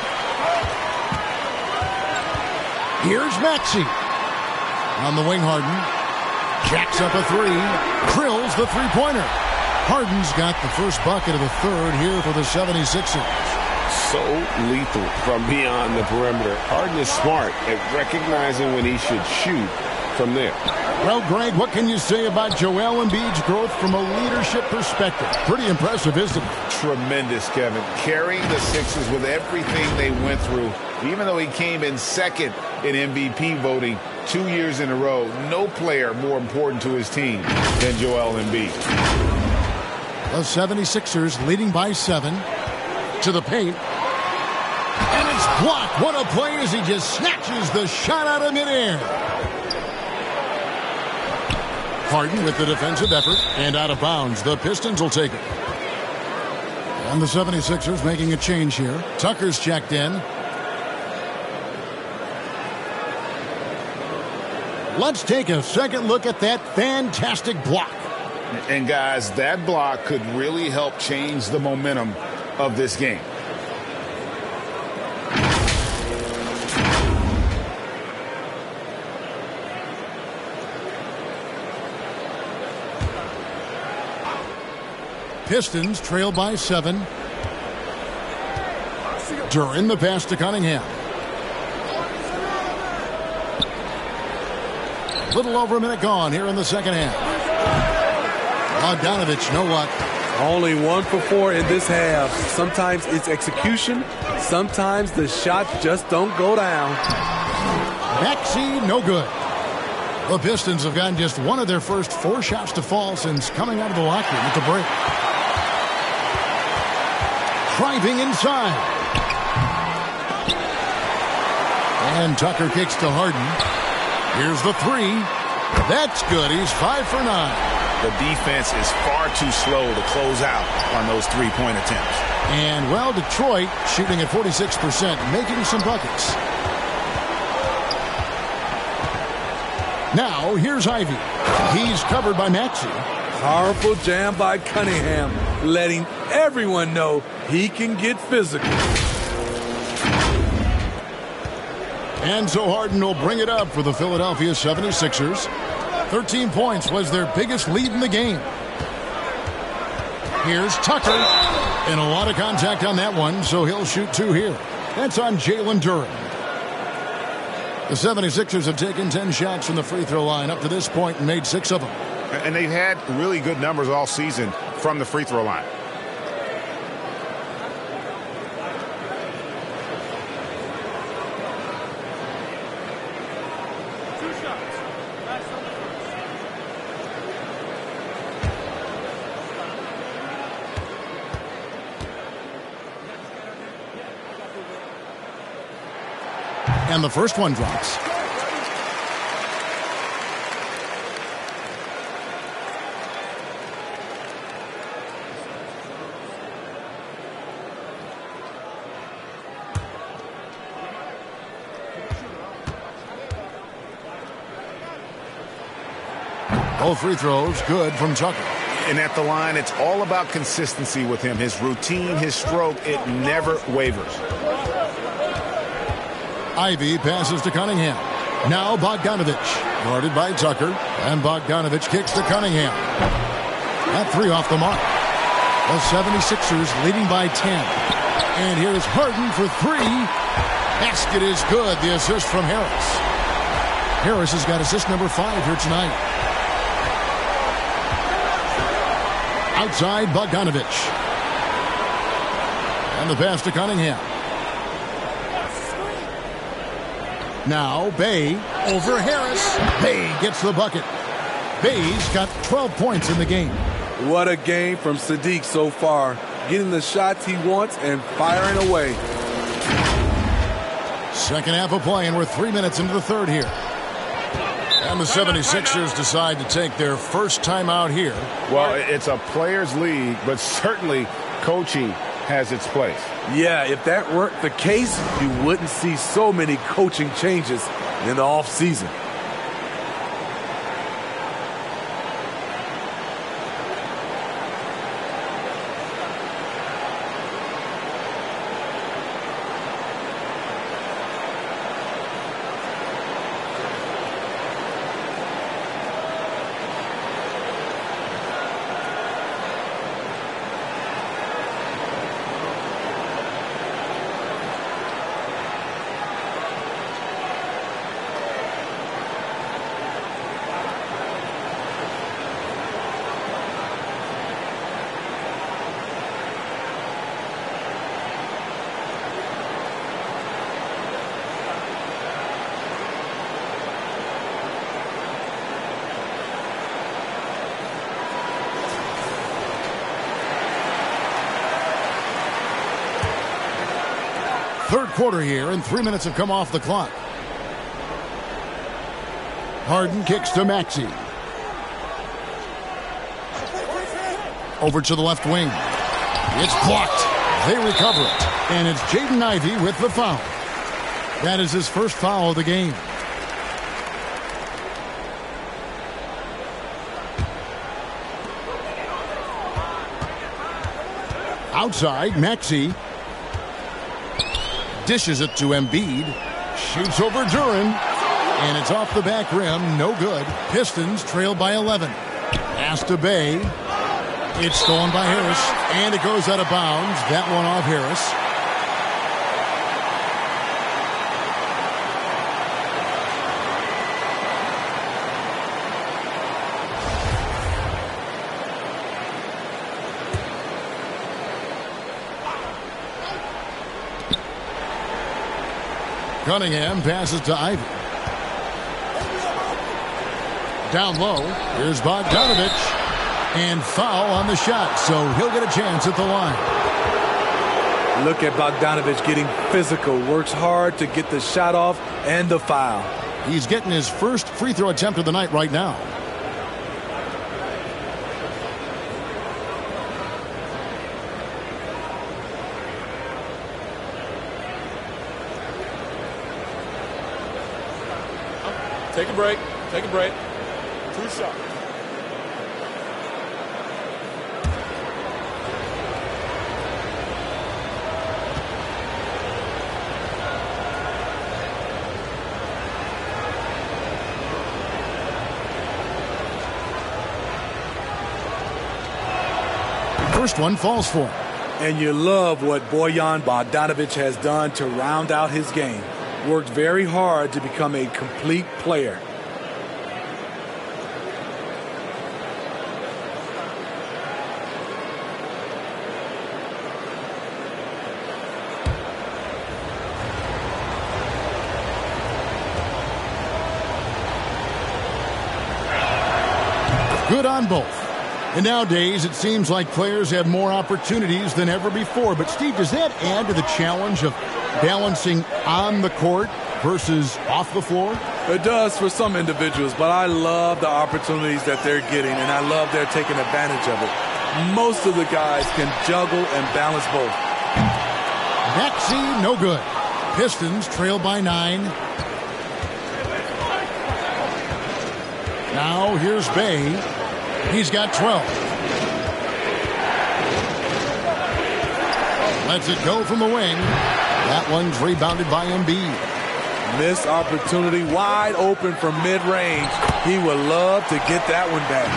Here's Maxey. On the wing, Harden. Jacks up a 3. Drills the three-pointer. Harden's got the first bucket of the third here for the 76ers. So lethal from beyond the perimeter. Harden is smart at recognizing when he should shoot from there. Well, Greg, what can you say about Joel Embiid's growth from a leadership perspective? Pretty impressive, isn't it? Tremendous, Kevin. Carrying the Sixers with everything they went through, even though he came in second in MVP voting 2 years in a row. No player more important to his team than Joel Embiid. The 76ers leading by 7 to the paint. And it's blocked. What a play as he just snatches the shot out of midair. Harden with the defensive effort and out of bounds. The Pistons will take it. And the 76ers making a change here. Tucker's checked in. Let's take a second look at that fantastic block. And guys, that block could really help change the momentum of this game. Pistons trail by 7. Duran the pass to Cunningham. A little over a minute gone here in the second half. Bogdanovich, no luck. Only 1 for 4 in this half. Sometimes it's execution. Sometimes the shots just don't go down. Maxey, no good. The Pistons have gotten just one of their first 4 shots to fall since coming out of the locker room at the break. Driving inside. And Tucker kicks to Harden. Here's the 3. That's good. He's 5 for 9. The defense is far too slow to close out on those three-point attempts. And, well, Detroit shooting at 46%, making some buckets. Now, here's Ivy. He's covered by Maxey. Powerful jam by Cunningham, letting everyone know he can get physical. And so Harden will bring it up for the Philadelphia 76ers. 13 points was their biggest lead in the game. Here's Tucker. And a lot of contact on that one, so he'll shoot 2 here. That's on Jalen Duran. The 76ers have taken 10 shots from the free throw line up to this point and made 6 of them. And they've had really good numbers all season from the free throw line. And the first one drops. Both free throws good from Tucker. And at the line, it's all about consistency with him. His routine, his stroke, it never wavers. Ivy passes to Cunningham. Now Bogdanovich. Guarded by Tucker. And Bogdanovich kicks to Cunningham. That 3 off the mark. The 76ers leading by 10. And here's Harden for 3. Basket is good. The assist from Harris. Harris has got assist number 5 here tonight. Outside Bogdanovich. And the pass to Cunningham. Now Bay over Harris. Bay gets the bucket. Bay's got 12 points in the game. What a game from Sadiq so far. Getting the shots he wants and firing away. Second half of play, and we're 3 minutes into the third here. And the 76ers decide to take their first time out here. Well, it's a players' league, but certainly coaching has its place. Yeah, if that weren't the case, you wouldn't see so many coaching changes in the offseason. Third quarter here, and 3 minutes have come off the clock. Harden kicks to Maxey. Over to the left wing. It's blocked. They recover it. And it's Jaden Ivey with the foul. That is his first foul of the game. Outside, Maxey dishes it to Embiid. Shoots over Duran. And it's off the back rim. No good. Pistons trail by 11. Pass to Bay. It's stolen by Harris. And it goes out of bounds. That one off Harris. Cunningham passes to Ivey. Down low, here's Bogdanovich. And foul on the shot, so he'll get a chance at the line. Look at Bogdanovich getting physical. Works hard to get the shot off and the foul. He's getting his first free throw attempt of the night right now. Take a break. Take a break. 2 shots. First one falls for him. And you love what Bojan Bogdanovich has done to round out his game. Worked very hard to become a complete player. Good on both. And nowadays, it seems like players have more opportunities than ever before. But, Steve, does that add to the challenge of balancing on the court versus off the floor? It does for some individuals, but I love the opportunities that they're getting, and I love they're taking advantage of it. Most of the guys can juggle and balance both. Maxey, no good. Pistons trail by 9. Now here's Bay. He's got 12. Lets it go from the wing. That one's rebounded by Embiid. Missed opportunity, wide open from mid-range. He would love to get that one back.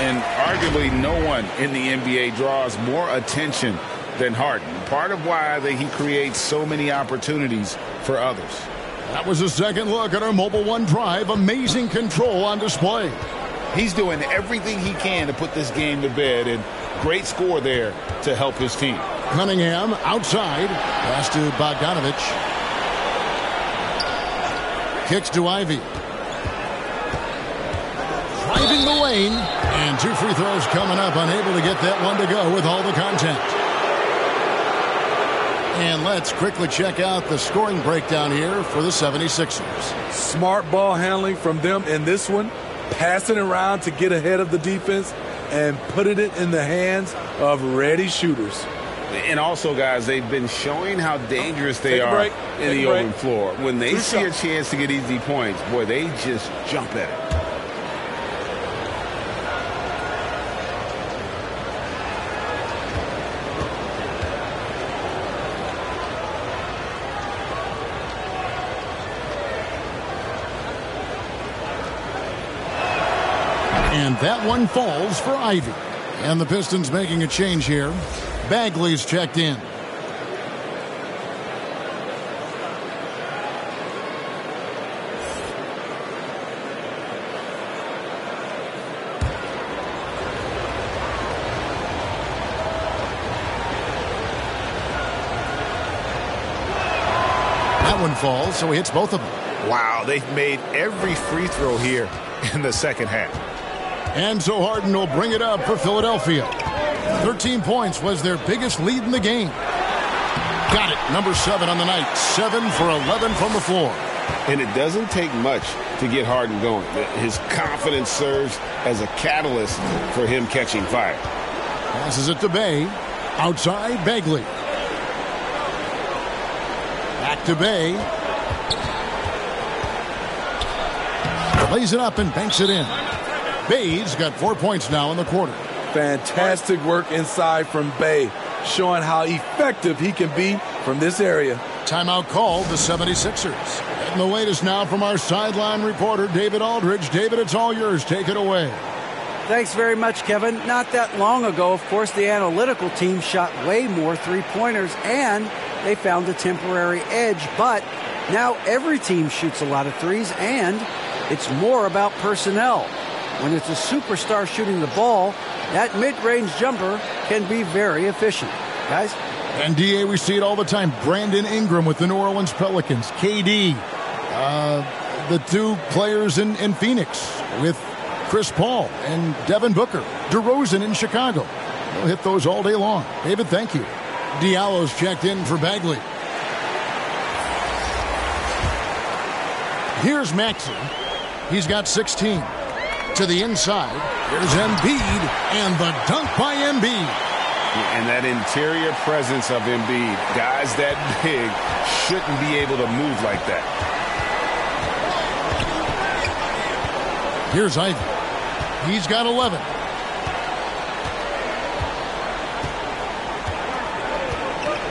And arguably no one in the NBA draws more attention than Harden. Part of why he creates so many opportunities for others. That was a second look at our Mobile One Drive. Amazing control on display. He's doing everything he can to put this game to bed, and great score there to help his team. Cunningham outside. Pass to Bogdanovich. Kicks to Ivey. Driving the lane. And 2 free throws coming up. Unable to get that one to go with all the contact. And let's quickly check out the scoring breakdown here for the 76ers. Smart ball handling from them in this one, passing around to get ahead of the defense and putting it in the hands of ready shooters. And also, guys, they've been showing how dangerous they are in the open floor. When they see a chance to get easy points, boy, they just jump at it. And that one falls for Ivy. And the Pistons making a change here. Bagley's checked in. That one falls, so he hits both of them. Wow, they've made every free throw here in the second half. And so Harden will bring it up for Philadelphia. 13 points was their biggest lead in the game. Got it. Number 7 on the night. 7 for 11 from the floor. And it doesn't take much to get Harden going. His confidence serves as a catalyst for him catching fire. Passes it to Bay. Outside, Bagley. Back to Bay. Lays it up and banks it in. Bay's got 4 points now in the quarter. Fantastic work inside from Bay, showing how effective he can be from this area. Timeout called the 76ers. And the latest now from our sideline reporter, David Aldridge. David, it's all yours. Take it away. Thanks very much, Kevin. Not that long ago, of course, the analytical team shot way more three-pointers, and they found a temporary edge. But now every team shoots a lot of threes, and it's more about personnel. When it's a superstar shooting the ball, that mid-range jumper can be very efficient. Guys? And, D.A., we see it all the time. Brandon Ingram with the New Orleans Pelicans. KD, the two players in Phoenix with Chris Paul and Devin Booker. DeRozan in Chicago. They'll hit those all day long. David, thank you. Diallo's checked in for Bagley. Here's Maxey. He's got 16. To the inside. Here's Embiid, and the dunk by Embiid. And that interior presence of Embiid, guys that big shouldn't be able to move like that. Here's Ivy. He's got 11.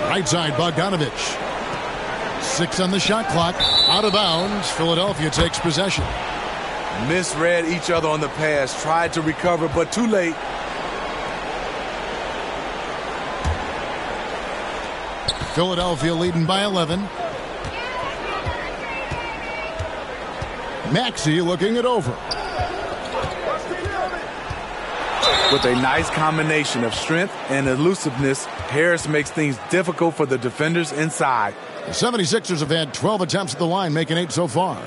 Right side, Bogdanovich. 6 on the shot clock. Out of bounds. Philadelphia takes possession. Misread each other on the pass, tried to recover, but too late. Philadelphia leading by 11. Maxey looking it over. With a nice combination of strength and elusiveness, Harris makes things difficult for the defenders inside. The 76ers have had 12 attempts at the line, making 8 so far.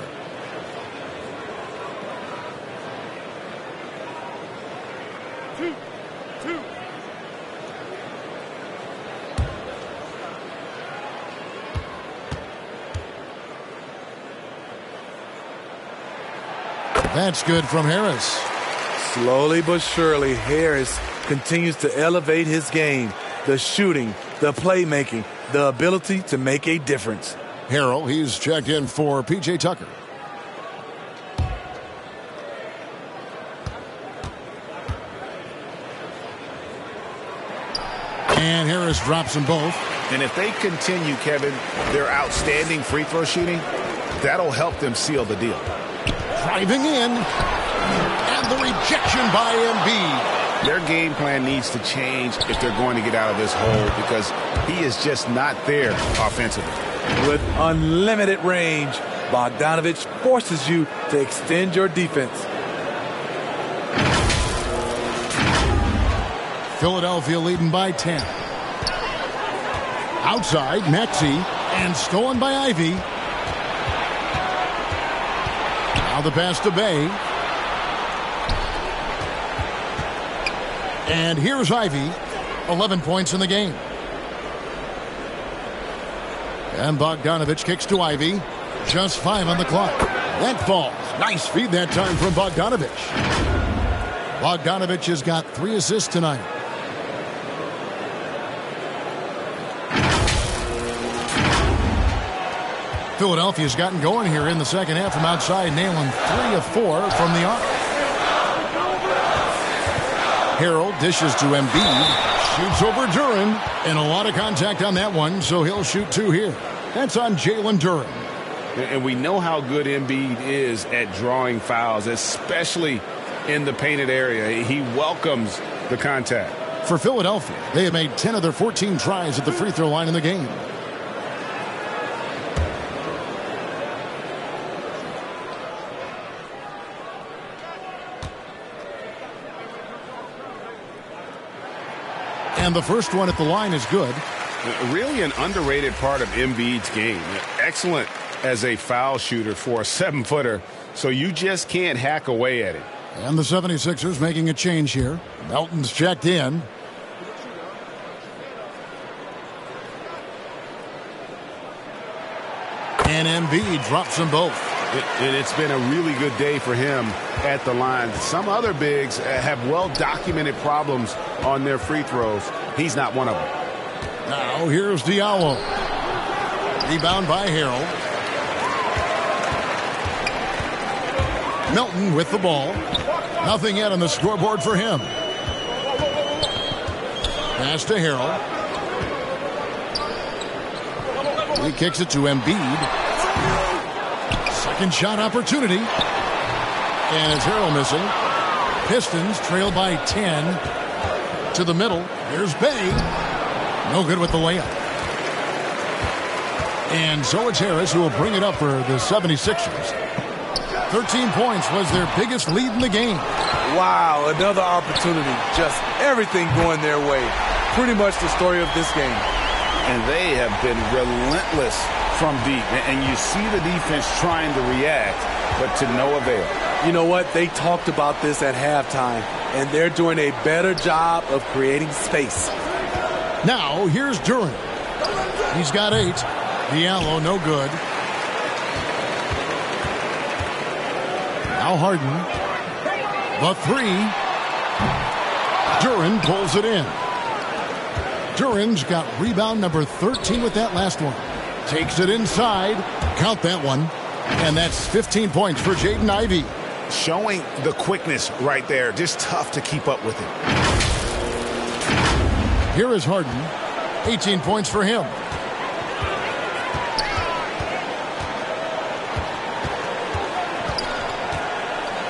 That's good from Harris. Slowly but surely, Harris continues to elevate his game. The shooting, the playmaking, the ability to make a difference. Harrell, he's checked in for P.J. Tucker. And Harris drops them both. And if they continue, Kevin, their outstanding free throw shooting, that'll help them seal the deal. Driving in, and the rejection by Embiid. Their game plan needs to change if they're going to get out of this hole because he is just not there offensively. With unlimited range, Bogdanovich forces you to extend your defense. Philadelphia leading by 10. Outside, Maxey, and stolen by Ivy. Now the pass to Bay. And here's Ivy, 11 points in the game. And Bogdanovich kicks to Ivy. Just 5 on the clock. That falls. Nice feed that time from Bogdanovich. Bogdanovich has got 3 assists tonight. Philadelphia's gotten going here in the second half from outside, nailing 3 of 4 from the arc. Harrell dishes to Embiid. Shoots over Duren. And a lot of contact on that one, so he'll shoot 2 here. That's on Jalen Duren. And we know how good Embiid is at drawing fouls, especially in the painted area. He welcomes the contact. For Philadelphia, they have made 10 of their 14 tries at the free throw line in the game. And the first one at the line is good. Really an underrated part of Embiid's game. Excellent as a foul shooter for a 7-footer, so you just can't hack away at it. And the 76ers making a change here. Melton's checked in. And Embiid drops them both. It's been a really good day for him at the line. Some other bigs have well-documented problems on their free throws. He's not one of them. Now here's Diallo. Rebound by Harrell. Melton with the ball. Nothing yet on the scoreboard for him. Pass to Harrell. He kicks it to Embiid. Second shot opportunity. And it's Harrell missing. Pistons trail by 10. To the middle. Here's Bay. No good with the layup. And so it's Harris who will bring it up for the 76ers. 13 points was their biggest lead in the game. Wow, another opportunity. Just everything going their way. Pretty much the story of this game. And they have been relentless from deep. And you see the defense trying to react, but to no avail. You know what? They talked about this at halftime, and they're doing a better job of creating space. Now, here's Duren. He's got 8. Diallo, no good. Now Harden. The 3. Duren pulls it in. Duren's got rebound number 13 with that last one. Takes it inside. Count that one. And that's 15 points for Jaden Ivey. Showing the quickness right there. Just tough to keep up with it. Here is Harden. 18 points for him.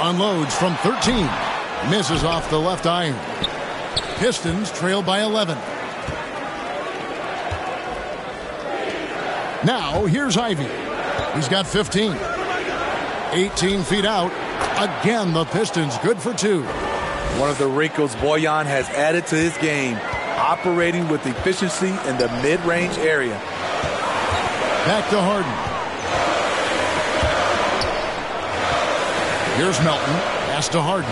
Unloads from 13. Misses off the left iron. Pistons trail by 11. Now, here's Ivy. He's got 15. 18 feet out. Again, the Pistons good for 2. One of the wrinkles Bojan has added to his game, operating with efficiency in the mid-range area. Back to Harden. Here's Melton. Pass to Harden.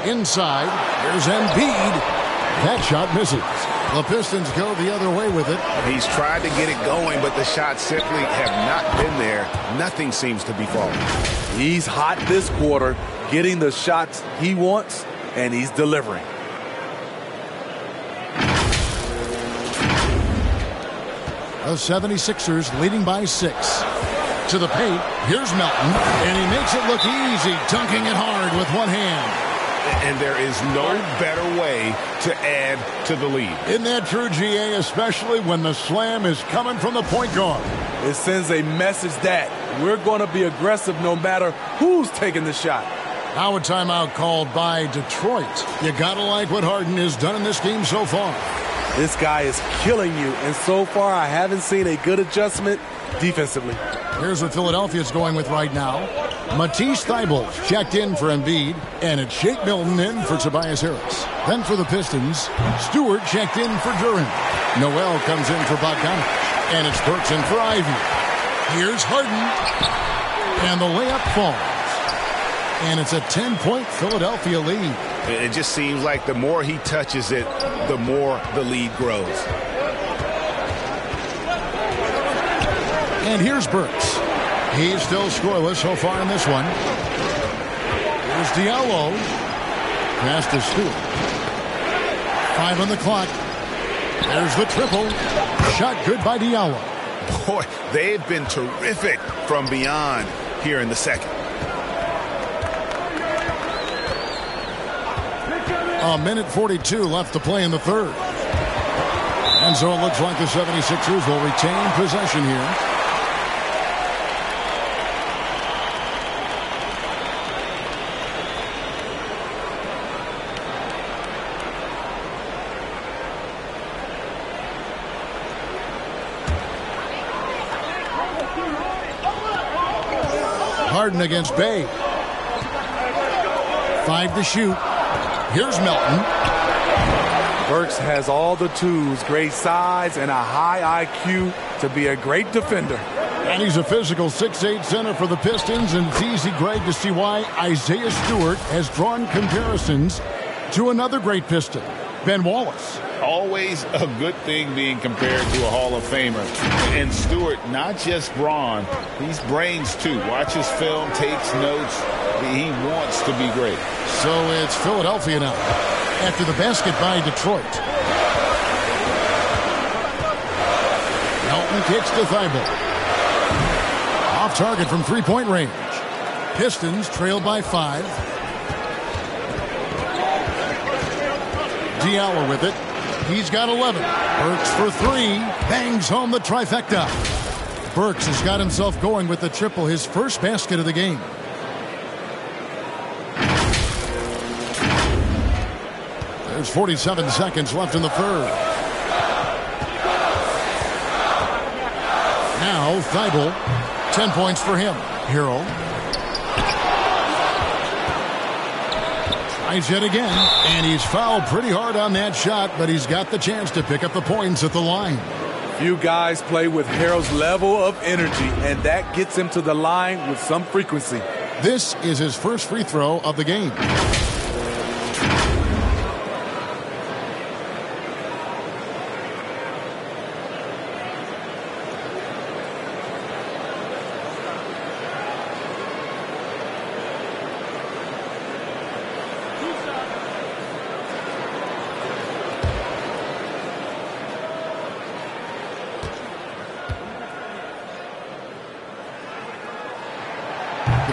Inside. Here's Embiid. That shot misses. The Pistons go the other way with it. He's tried to get it going, but the shots simply have not been there. Nothing seems to be falling. He's hot this quarter, getting the shots he wants, and he's delivering. The 76ers leading by 6. To the paint, here's Melton, and he makes it look easy, dunking it hard with one hand. And there is no better way to add to the lead. Isn't that true, GA, especially when the slam is coming from the point guard? It sends a message that we're going to be aggressive no matter who's taking the shot. Now a timeout called by Detroit. You got to like what Harden has done in this game so far. This guy is killing you, and so far I haven't seen a good adjustment defensively. Here's what Philadelphia's going with right now. Matisse Thybulle checked in for Embiid, and it's Shake Milton in for Tobias Harris. Then for the Pistons, Stewart checked in for Duren. Noel comes in for Bogdanovich, and it's Burks in for Ivy. Here's Harden, and the layup falls. And it's a 10-point Philadelphia lead. It just seems like the more he touches it, the more the lead grows. And here's Burks. He's still scoreless so far in this one. Here's Diallo. Pass to Stewart. 5 on the clock. There's the triple. Shot good by Diallo. Boy, they've been terrific from beyond here in the second. A minute 42 left to play in the third. And so it looks like the 76ers will retain possession here. Harden against Bay. 5 to shoot. Here's Melton. Burks has all the tools, great size and a high IQ to be a great defender. And he's a physical 6'8" center for the Pistons, and it's easy, Greg, to see why Isaiah Stewart has drawn comparisons to another great Piston, Ben Wallace. Always a good thing being compared to a Hall of Famer. And Stewart, not just brawn, he's brains too. Watches film, takes notes. He wants to be great. So it's Philadelphia now after the basket by Detroit. Melton kicks to Thibault. Off target from three-point range. Pistons trail by 5. Diallo with it. He's got 11. Burks for 3. Bangs home the trifecta. Burks has got himself going with the triple, his first basket of the game. There's 47 seconds left in the third. Now Thibault. 10 points for him. Hero. Tries yet again, and he's fouled pretty hard on that shot, but he's got the chance to pick up the points at the line. Few guys play with Harrell's level of energy, and that gets him to the line with some frequency. This is his first free throw of the game.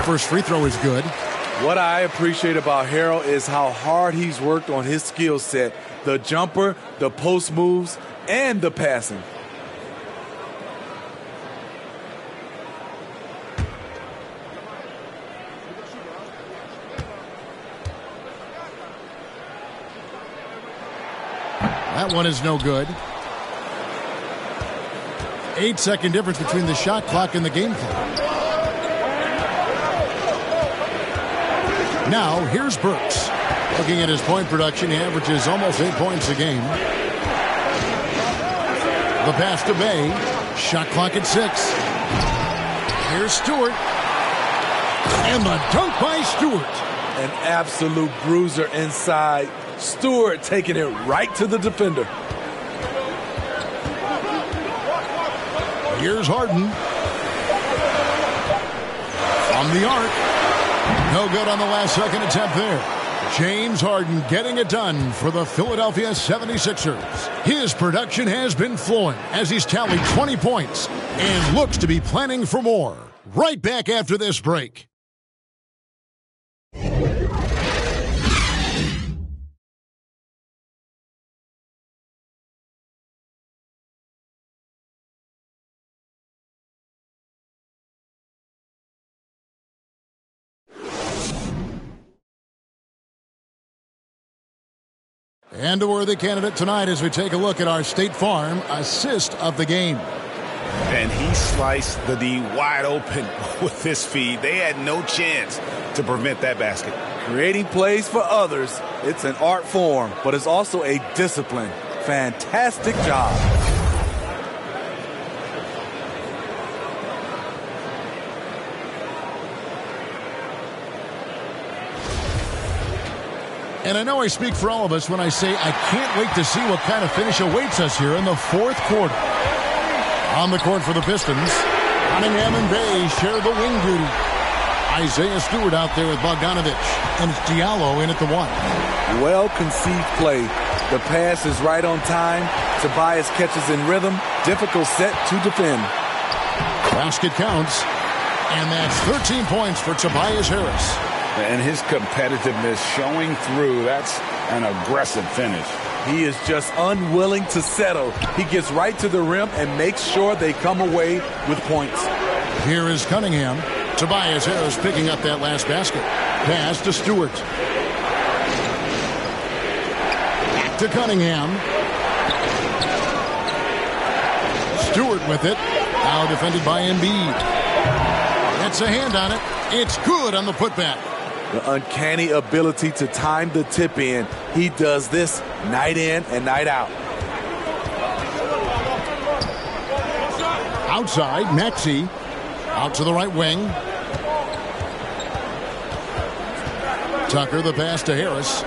First free throw is good. What I appreciate about Harrell is how hard he's worked on his skill set. The jumper, the post moves, and the passing. That one is no good. 8-second difference between the shot clock and the game clock. Now, here's Burks. Looking at his point production, he averages almost 8 points a game. The pass to Bay. Shot clock at 6. Here's Stewart. And the dunk by Stewart. An absolute bruiser inside. Stewart taking it right to the defender. Here's Harden. From the arc. No good on the last second attempt there. James Harden getting it done for the Philadelphia 76ers. His production has been flowing as he's tallied 20 points and looks to be planning for more. Right back after this break. And a worthy candidate tonight as we take a look at our State Farm assist of the game. And he sliced the D wide open with this feed. They had no chance to prevent that basket. Creating plays for others, it's an art form, but it's also a discipline. Fantastic job. And I know I speak for all of us when I say I can't wait to see what kind of finish awaits us here in the fourth quarter. On the court for the Pistons, Cunningham and Bay share the wing duty. Isaiah Stewart out there with Bogdanovich, and it's Diallo in at the one. Well-conceived play. The pass is right on time. Tobias catches in rhythm. Difficult set to defend. Basket counts, and that's 13 points for Tobias Harris. And his competitiveness showing through. That's an aggressive finish. He is just unwilling to settle. He gets right to the rim and makes sure they come away with points. Here is Cunningham. Tobias Harris picking up that last basket. Pass to Stewart. Back to Cunningham. Stewart with it. Now defended by Embiid. That's a hand on it. It's good on the putback. The uncanny ability to time the tip in. He does this night in and night out. Outside, Maxey. Out to the right wing. Tucker, the pass to Harris.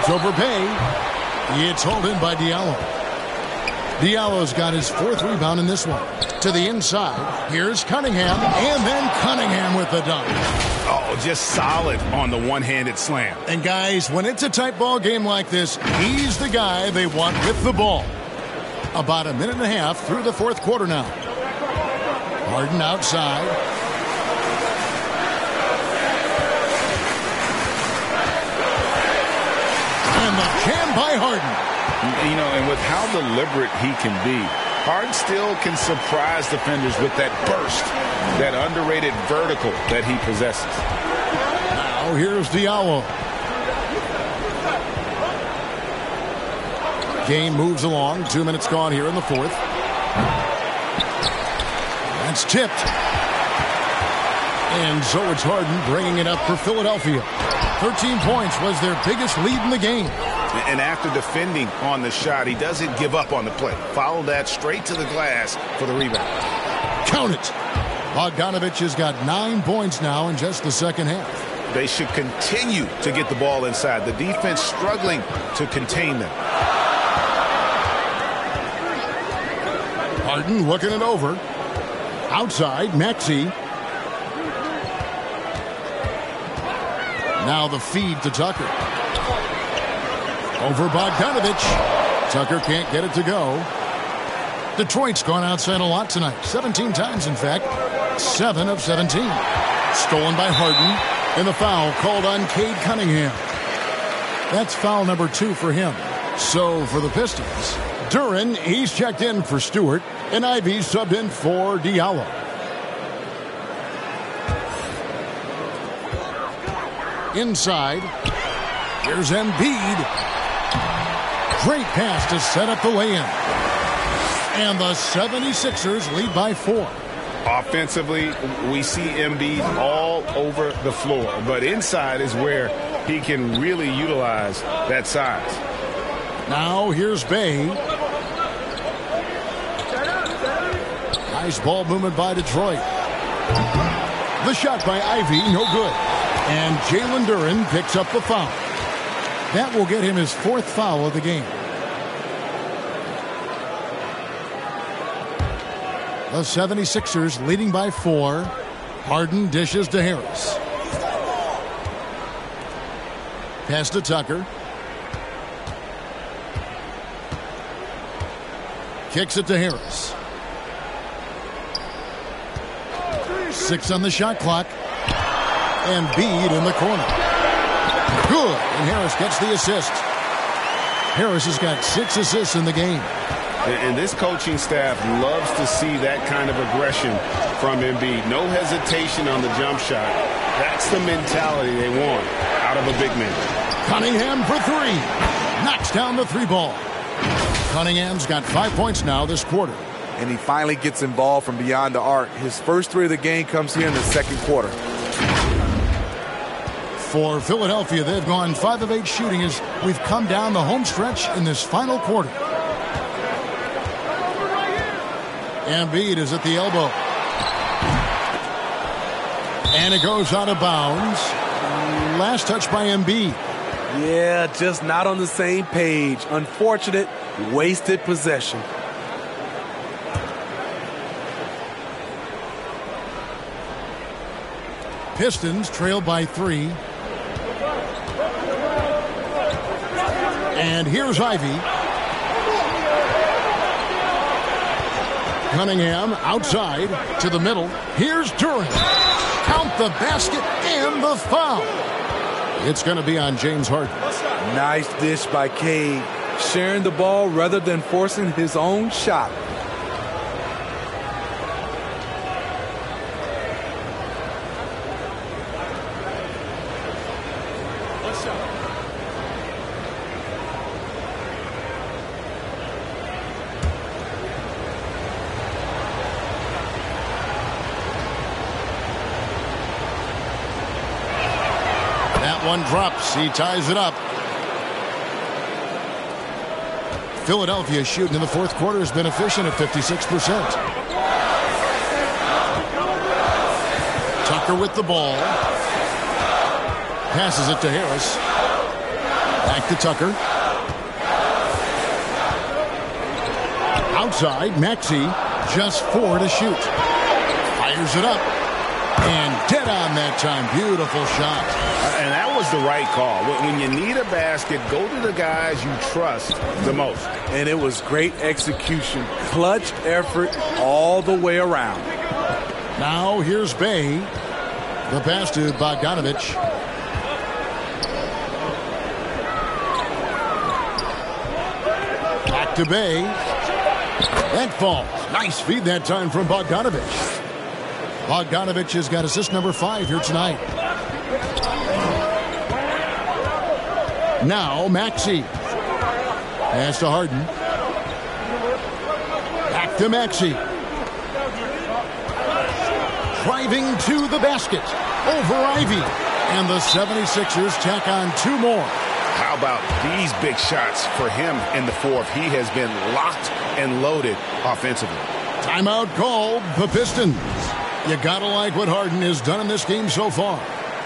It's over Bay. It's hauled in by Diallo. Diallo's got his fourth rebound in this one. To the inside. Here's Cunningham. And then Cunningham with the dunk. Oh, just solid on the one-handed slam. And guys, when it's a tight ball game like this, he's the guy they want with the ball. About a minute and a half through the fourth quarter now. Harden outside. And the jam by Harden. You know, and with how deliberate he can be, Harden still can surprise defenders with that burst, that underrated vertical that he possesses. Now here's Diallo. Game moves along. 2 minutes gone here in the fourth. That's tipped. And so it's Harden bringing it up for Philadelphia. 13 points was their biggest lead in the game. And after defending on the shot, he doesn't give up on the play. Follow that straight to the glass for the rebound. Count it. Bogdanovich has got 9 points now in just the second half. They should continue to get the ball inside. The defense struggling to contain them. Harden looking it over. Outside, Maxey. Now the feed to Tucker. Over Bogdanovich. Tucker can't get it to go. Detroit's gone outside a lot tonight. 17 times, in fact. 7 of 17. Stolen by Harden. And the foul called on Cade Cunningham. That's foul number 2 for him. So for the Pistons, Duren, he's checked in for Stewart. And Ivy subbed in for Diallo. Inside. Here's Embiid. Great pass to set up the lay-in. And the 76ers lead by 4. Offensively, we see Embiid all over the floor. But inside is where he can really utilize that size. Now here's Bay. Nice ball movement by Detroit. The shot by Ivy, no good. And Jalen Duren picks up the foul. That will get him his 4th foul of the game. The 76ers leading by 4. Harden dishes to Harris. Pass to Tucker. Kicks it to Harris. 6 on the shot clock. And Embiid in the corner. Good. And Harris gets the assist. Harris has got 6 assists in the game. And this coaching staff loves to see that kind of aggression from Embiid. No hesitation on the jump shot. That's the mentality they want out of a big man. Cunningham for 3. Knocks down the 3 ball. Cunningham's got 5 points now this quarter. And he finally gets involved from beyond the arc. His first 3 of the game comes here in the second quarter. For Philadelphia, they've gone 5 of 8 shooting as we've come down the home stretch in this final quarter. Embiid is at the elbow. And it goes out of bounds. Last touch by Embiid. Yeah, just not on the same page. Unfortunate, wasted possession. Pistons trail by 3. And here's Ivy. Cunningham outside to the middle. Here's Durant. Count the basket and the foul. It's going to be on James Harden. Nice dish by Cade, sharing the ball rather than forcing his own shot. One drops. He ties it up. Philadelphia shooting in the fourth quarter has been efficient at 56%. Tucker with the ball. Passes it to Harris. Back to Tucker. Outside, Maxey. Just 4 to shoot. Fires it up. And dead on that time. Beautiful shot. And that was the right call. When you need a basket, go to the guys you trust the most. And it was great execution. Clutch effort all the way around. Now here's Bay. The pass to Bogdanovich. Back to Bay. That falls. Nice feed that time from Bogdanovich. Bogdanovich has got assist number 5 here tonight. Now Maxey. Pass to Harden. Back to Maxey. Driving to the basket. Over Ivy. And the 76ers tack on 2 more. How about these big shots for him in the fourth? He has been locked and loaded offensively. Timeout called. The Pistons. You gotta like what Harden has done in this game so far.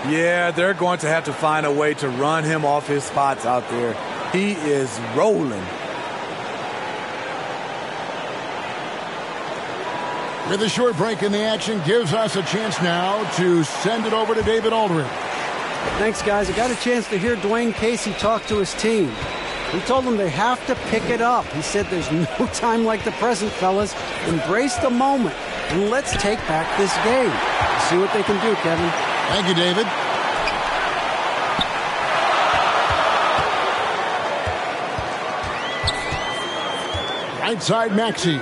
Yeah, they're going to have to find a way to run him off his spots out there. He is rolling. With a short break in the action, gives us a chance now to send it over to David Aldridge. Thanks, guys. I got a chance to hear Dwayne Casey talk to his team. He told them they have to pick it up. He said there's no time like the present, fellas. Embrace the moment, and let's take back this game. See what they can do, Kevin. Thank you, David. Right side, Maxey.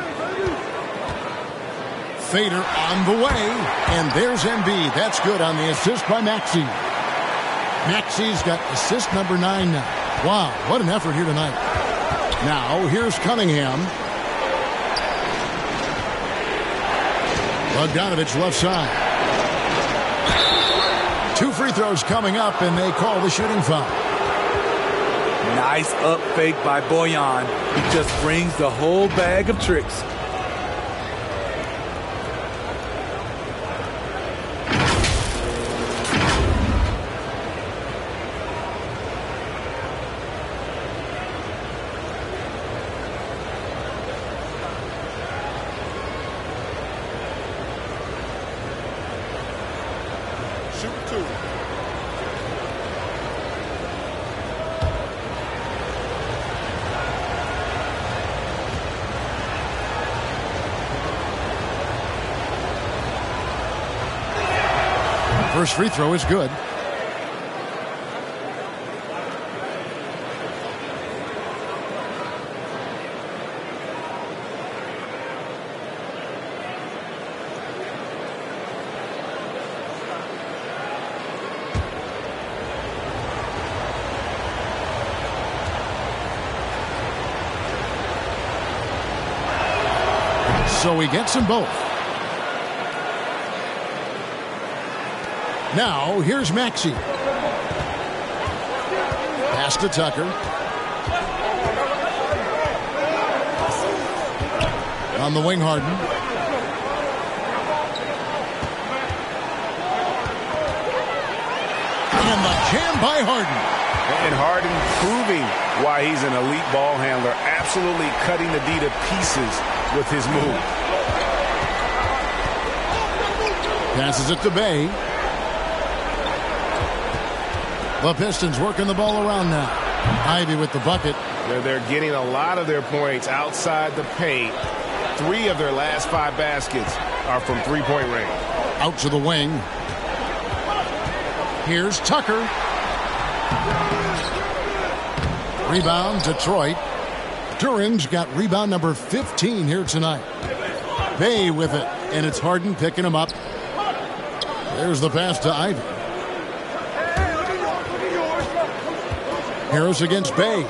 Fader on the way, and there's Embiid. That's good on the assist by Maxey. Maxey's got assist number 9 now. Wow, what an effort here tonight. Now, here's Cunningham. Bogdanovich left side. 2 free throws coming up, and they call the shooting foul. Nice up fake by Bojan. He just brings the whole bag of tricks. First free throw is good. So he gets them both. Now, here's Maxey. Pass to Tucker. On the wing, Harden. jammed by Harden. And Harden proving why he's an elite ball handler, absolutely cutting the D to pieces with his move. Passes it to Bay. The Pistons working the ball around now. Ivy with the bucket. They're getting a lot of their points outside the paint. 3 of their last 5 baskets are from three-point range. Out to the wing. Here's Tucker. Rebound, Detroit. Duran's got rebound number 15 here tonight. Bay with it, and it's Harden picking him up. There's the pass to Ivy. Harris against Bay.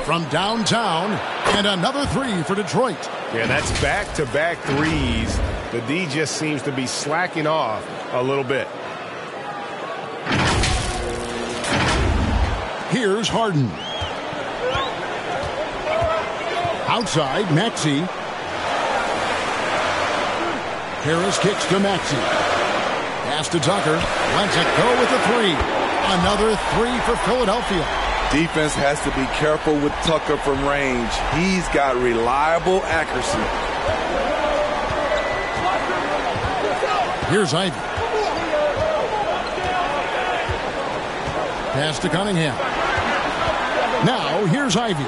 From downtown, and another 3 for Detroit. Yeah, that's back-to-back threes. The D just seems to be slacking off a little bit. Here's Harden. Outside, Maxey. Harris kicks to Maxey. Pass to Tucker. Lets it go with a 3. Another 3 for Philadelphia. Defense has to be careful with Tucker from range. He's got reliable accuracy. Here's Ivy. Pass to Cunningham. Now, here's Ivy.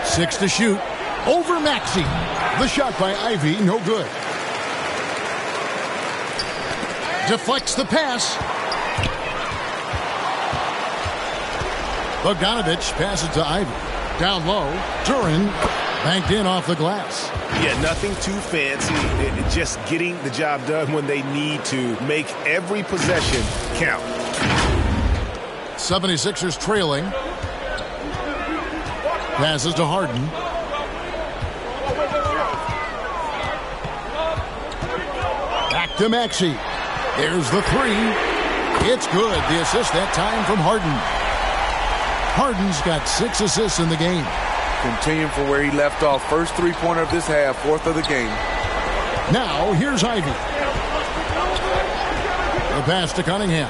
6 to shoot. Over Maxey. The shot by Ivy, no good. Deflects the pass. Bogdanovich passes to Ivy. Down low. Duran banked in off the glass. Yeah, nothing too fancy. Just getting the job done when they need to. Make every possession count. 76ers trailing. Passes to Harden. Back to Maxey. There's the 3. It's good. The assist that time from Harden. Harden's got 6 assists in the game. Continuing from where he left off. First three-pointer of this half, 4th of the game. Now, here's Ivy. The pass to Cunningham.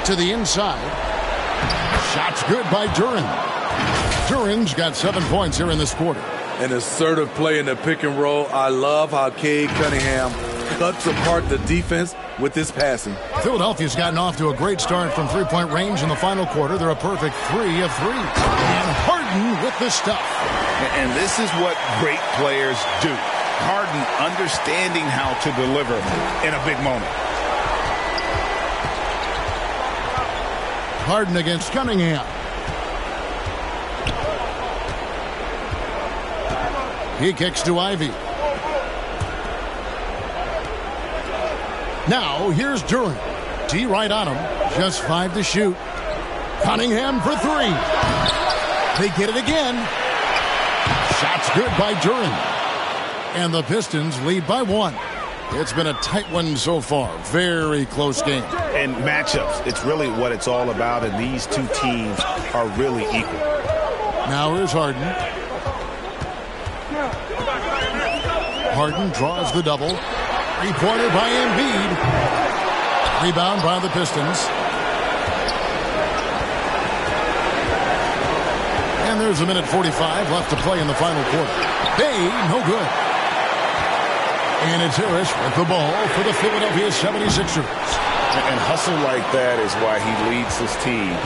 To the inside. Shot's good by Duran. Duran's got 7 points here in this quarter. An assertive play in the pick and roll. I love how Cade Cunningham cuts apart the defense with his passing. Philadelphia's gotten off to a great start from three-point range in the final quarter. They're a perfect 3 of 3. And Harden with the stuff. And this is what great players do. Harden understanding how to deliver in a big moment. Harden against Cunningham. He kicks to Ivy. Now, here's Duran. D right on him. Just 5 to shoot. Cunningham for 3. They get it again. Shot's good by Duran. And the Pistons lead by 1. It's been a tight one so far. Very close game. And matchups, it's really what it's all about, and these two teams are really equal. Now here's Harden. Harden draws the double. 3-pointer by Embiid. Rebound by the Pistons. And there's a minute 45 left to play in the final quarter. Bay, no good. And it's Harris with the ball for the Philadelphia 76ers. And hustle like that is why he leads his team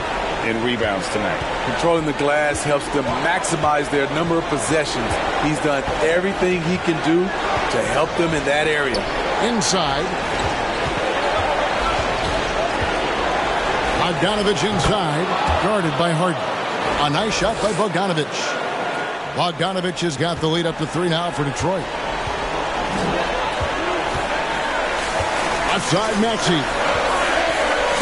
in rebounds tonight. Controlling the glass helps them maximize their number of possessions. He's done everything he can do to help them in that area. Inside. Bogdanovich inside, guarded by Harden. A nice shot by Bogdanovich. Bogdanovich has got the lead up to 3 now for Detroit. Outside Maxey.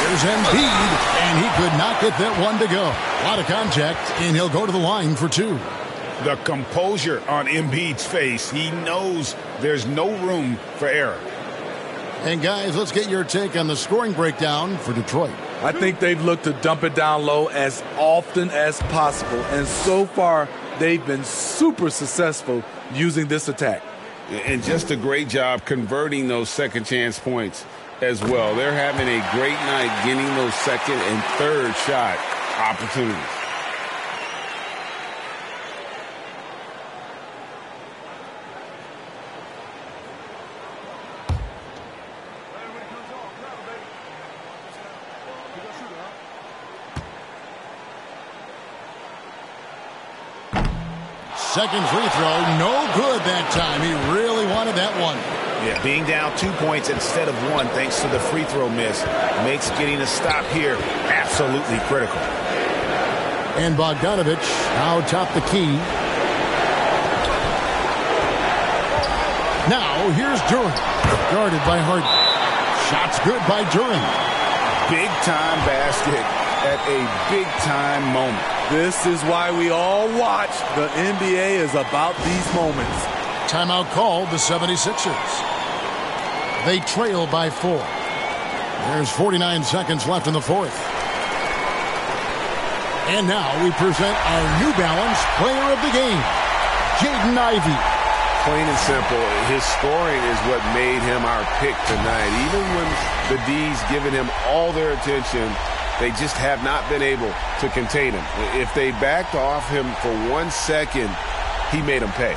Here's Embiid, and he could not get that one to go. A lot of contact, and he'll go to the line for 2. The composure on Embiid's face. He knows there's no room for error. And guys, let's get your take on the scoring breakdown for Detroit. I think they've looked to dump it down low as often as possible. And so far, they've been super successful using this attack. And just a great job converting those second chance points as well. They're having a great night getting those second and third shot opportunities. Second free throw, no good that time. He really wanted that one. Yeah, being down 2 points instead of 1 thanks to the free throw miss makes getting a stop here absolutely critical. And Bogdanovich now top the key. Now here's Duran, guarded by Harden. Shots good by Duran. Big time basket at a big time moment. This is why we all watch. The NBA is about these moments. Timeout called the 76ers. They trail by 4. There's 49 seconds left in the fourth. And now we present our New Balance Player of the Game, Jaden Ivey. Plain and simple, his scoring is what made him our pick tonight. Even when the D's giving him all their attention, they just have not been able to contain him. If they backed off him for 1 second, he made them pay.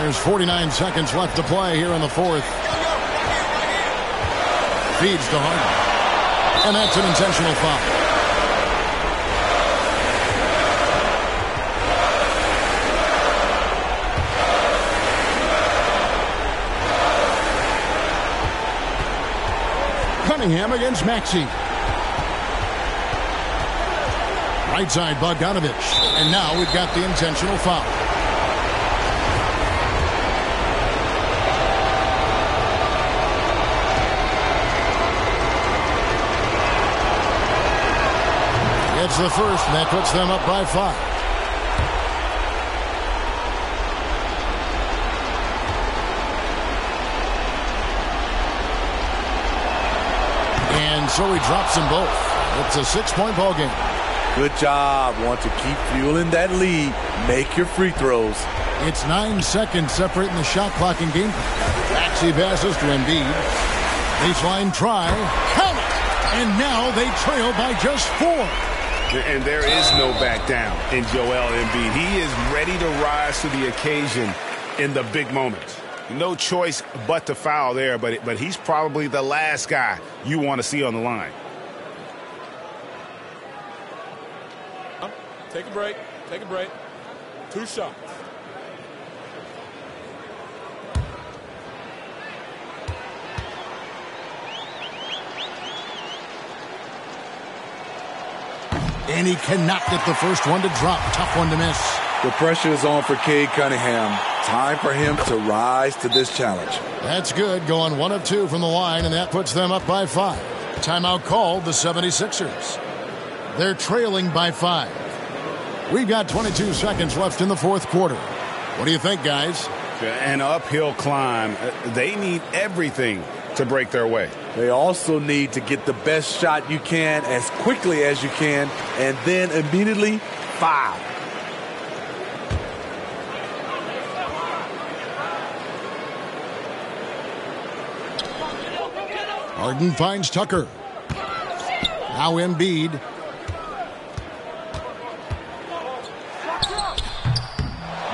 There's 49 seconds left to play here in the fourth. Feeds to Harden. And that's an intentional foul. Cunningham against Maxey. Right side, Bogdanovich. And now we've got the intentional foul. It's the first, and that puts them up by 5. And so he drops them both. It's a 6-point ball game. Good job. Want to keep fueling that lead. Make your free throws. It's 9 seconds separating the shot clock and game. Maxey passes to Embiid. Baseline try. Count it! And now they trail by just 4. And there is no back down in Joel Embiid. He is ready to rise to the occasion in the big moments. No choice but to foul there, but he's probably the last guy you want to see on the line. Take a break. Take a break. 2 shots. And he cannot get the first one to drop. Tough one to miss. The pressure is on for Cade Cunningham. Time for him to rise to this challenge. That's good. Going 1 of 2 from the line, and that puts them up by 5. Timeout called the 76ers. They're trailing by 5. We've got 22 seconds left in the fourth quarter. What do you think, guys? An uphill climb. They need everything to break their way. They also need to get the best shot you can as quickly as you can, and then immediately foul. Harden finds Tucker. Now Embiid.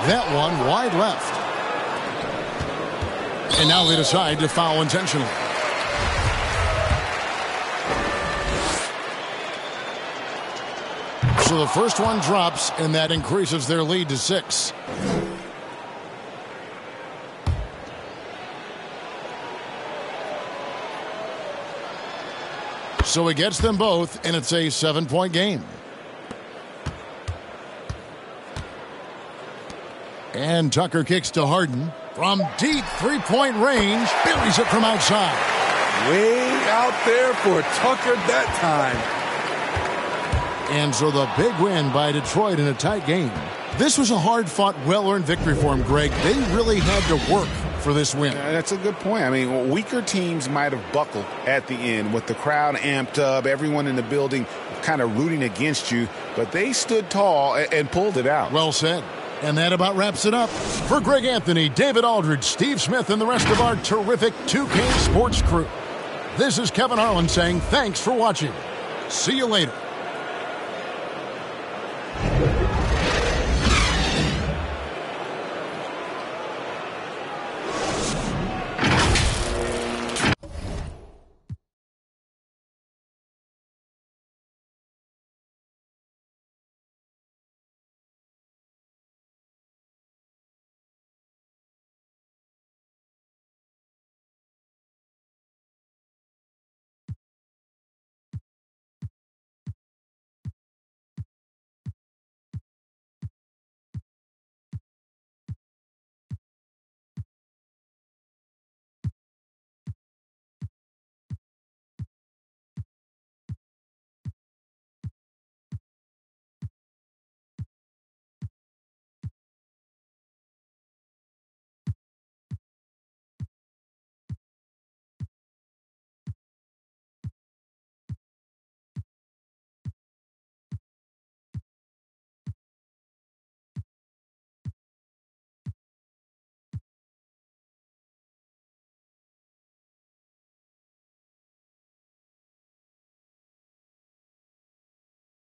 That one wide left. And now they decide to foul intentionally. So the first one drops, and that increases their lead to 6. So he gets them both, and it's a 7-point game. And Tucker kicks to Harden. From deep three-point range, buries it from outside. Way out there for Tucker that time. And so the big win by Detroit in a tight game. This was a hard-fought, well-earned victory for him, Greg. They really had to work for this win. That's a good point. I mean, weaker teams might have buckled at the end with the crowd amped up, everyone in the building kind of rooting against you, but they stood tall and pulled it out. Well said. And that about wraps it up. For Greg Anthony, David Aldridge, Steve Smith, and the rest of our terrific 2K Sports crew, this is Kevin Harlan saying thanks for watching. See you later.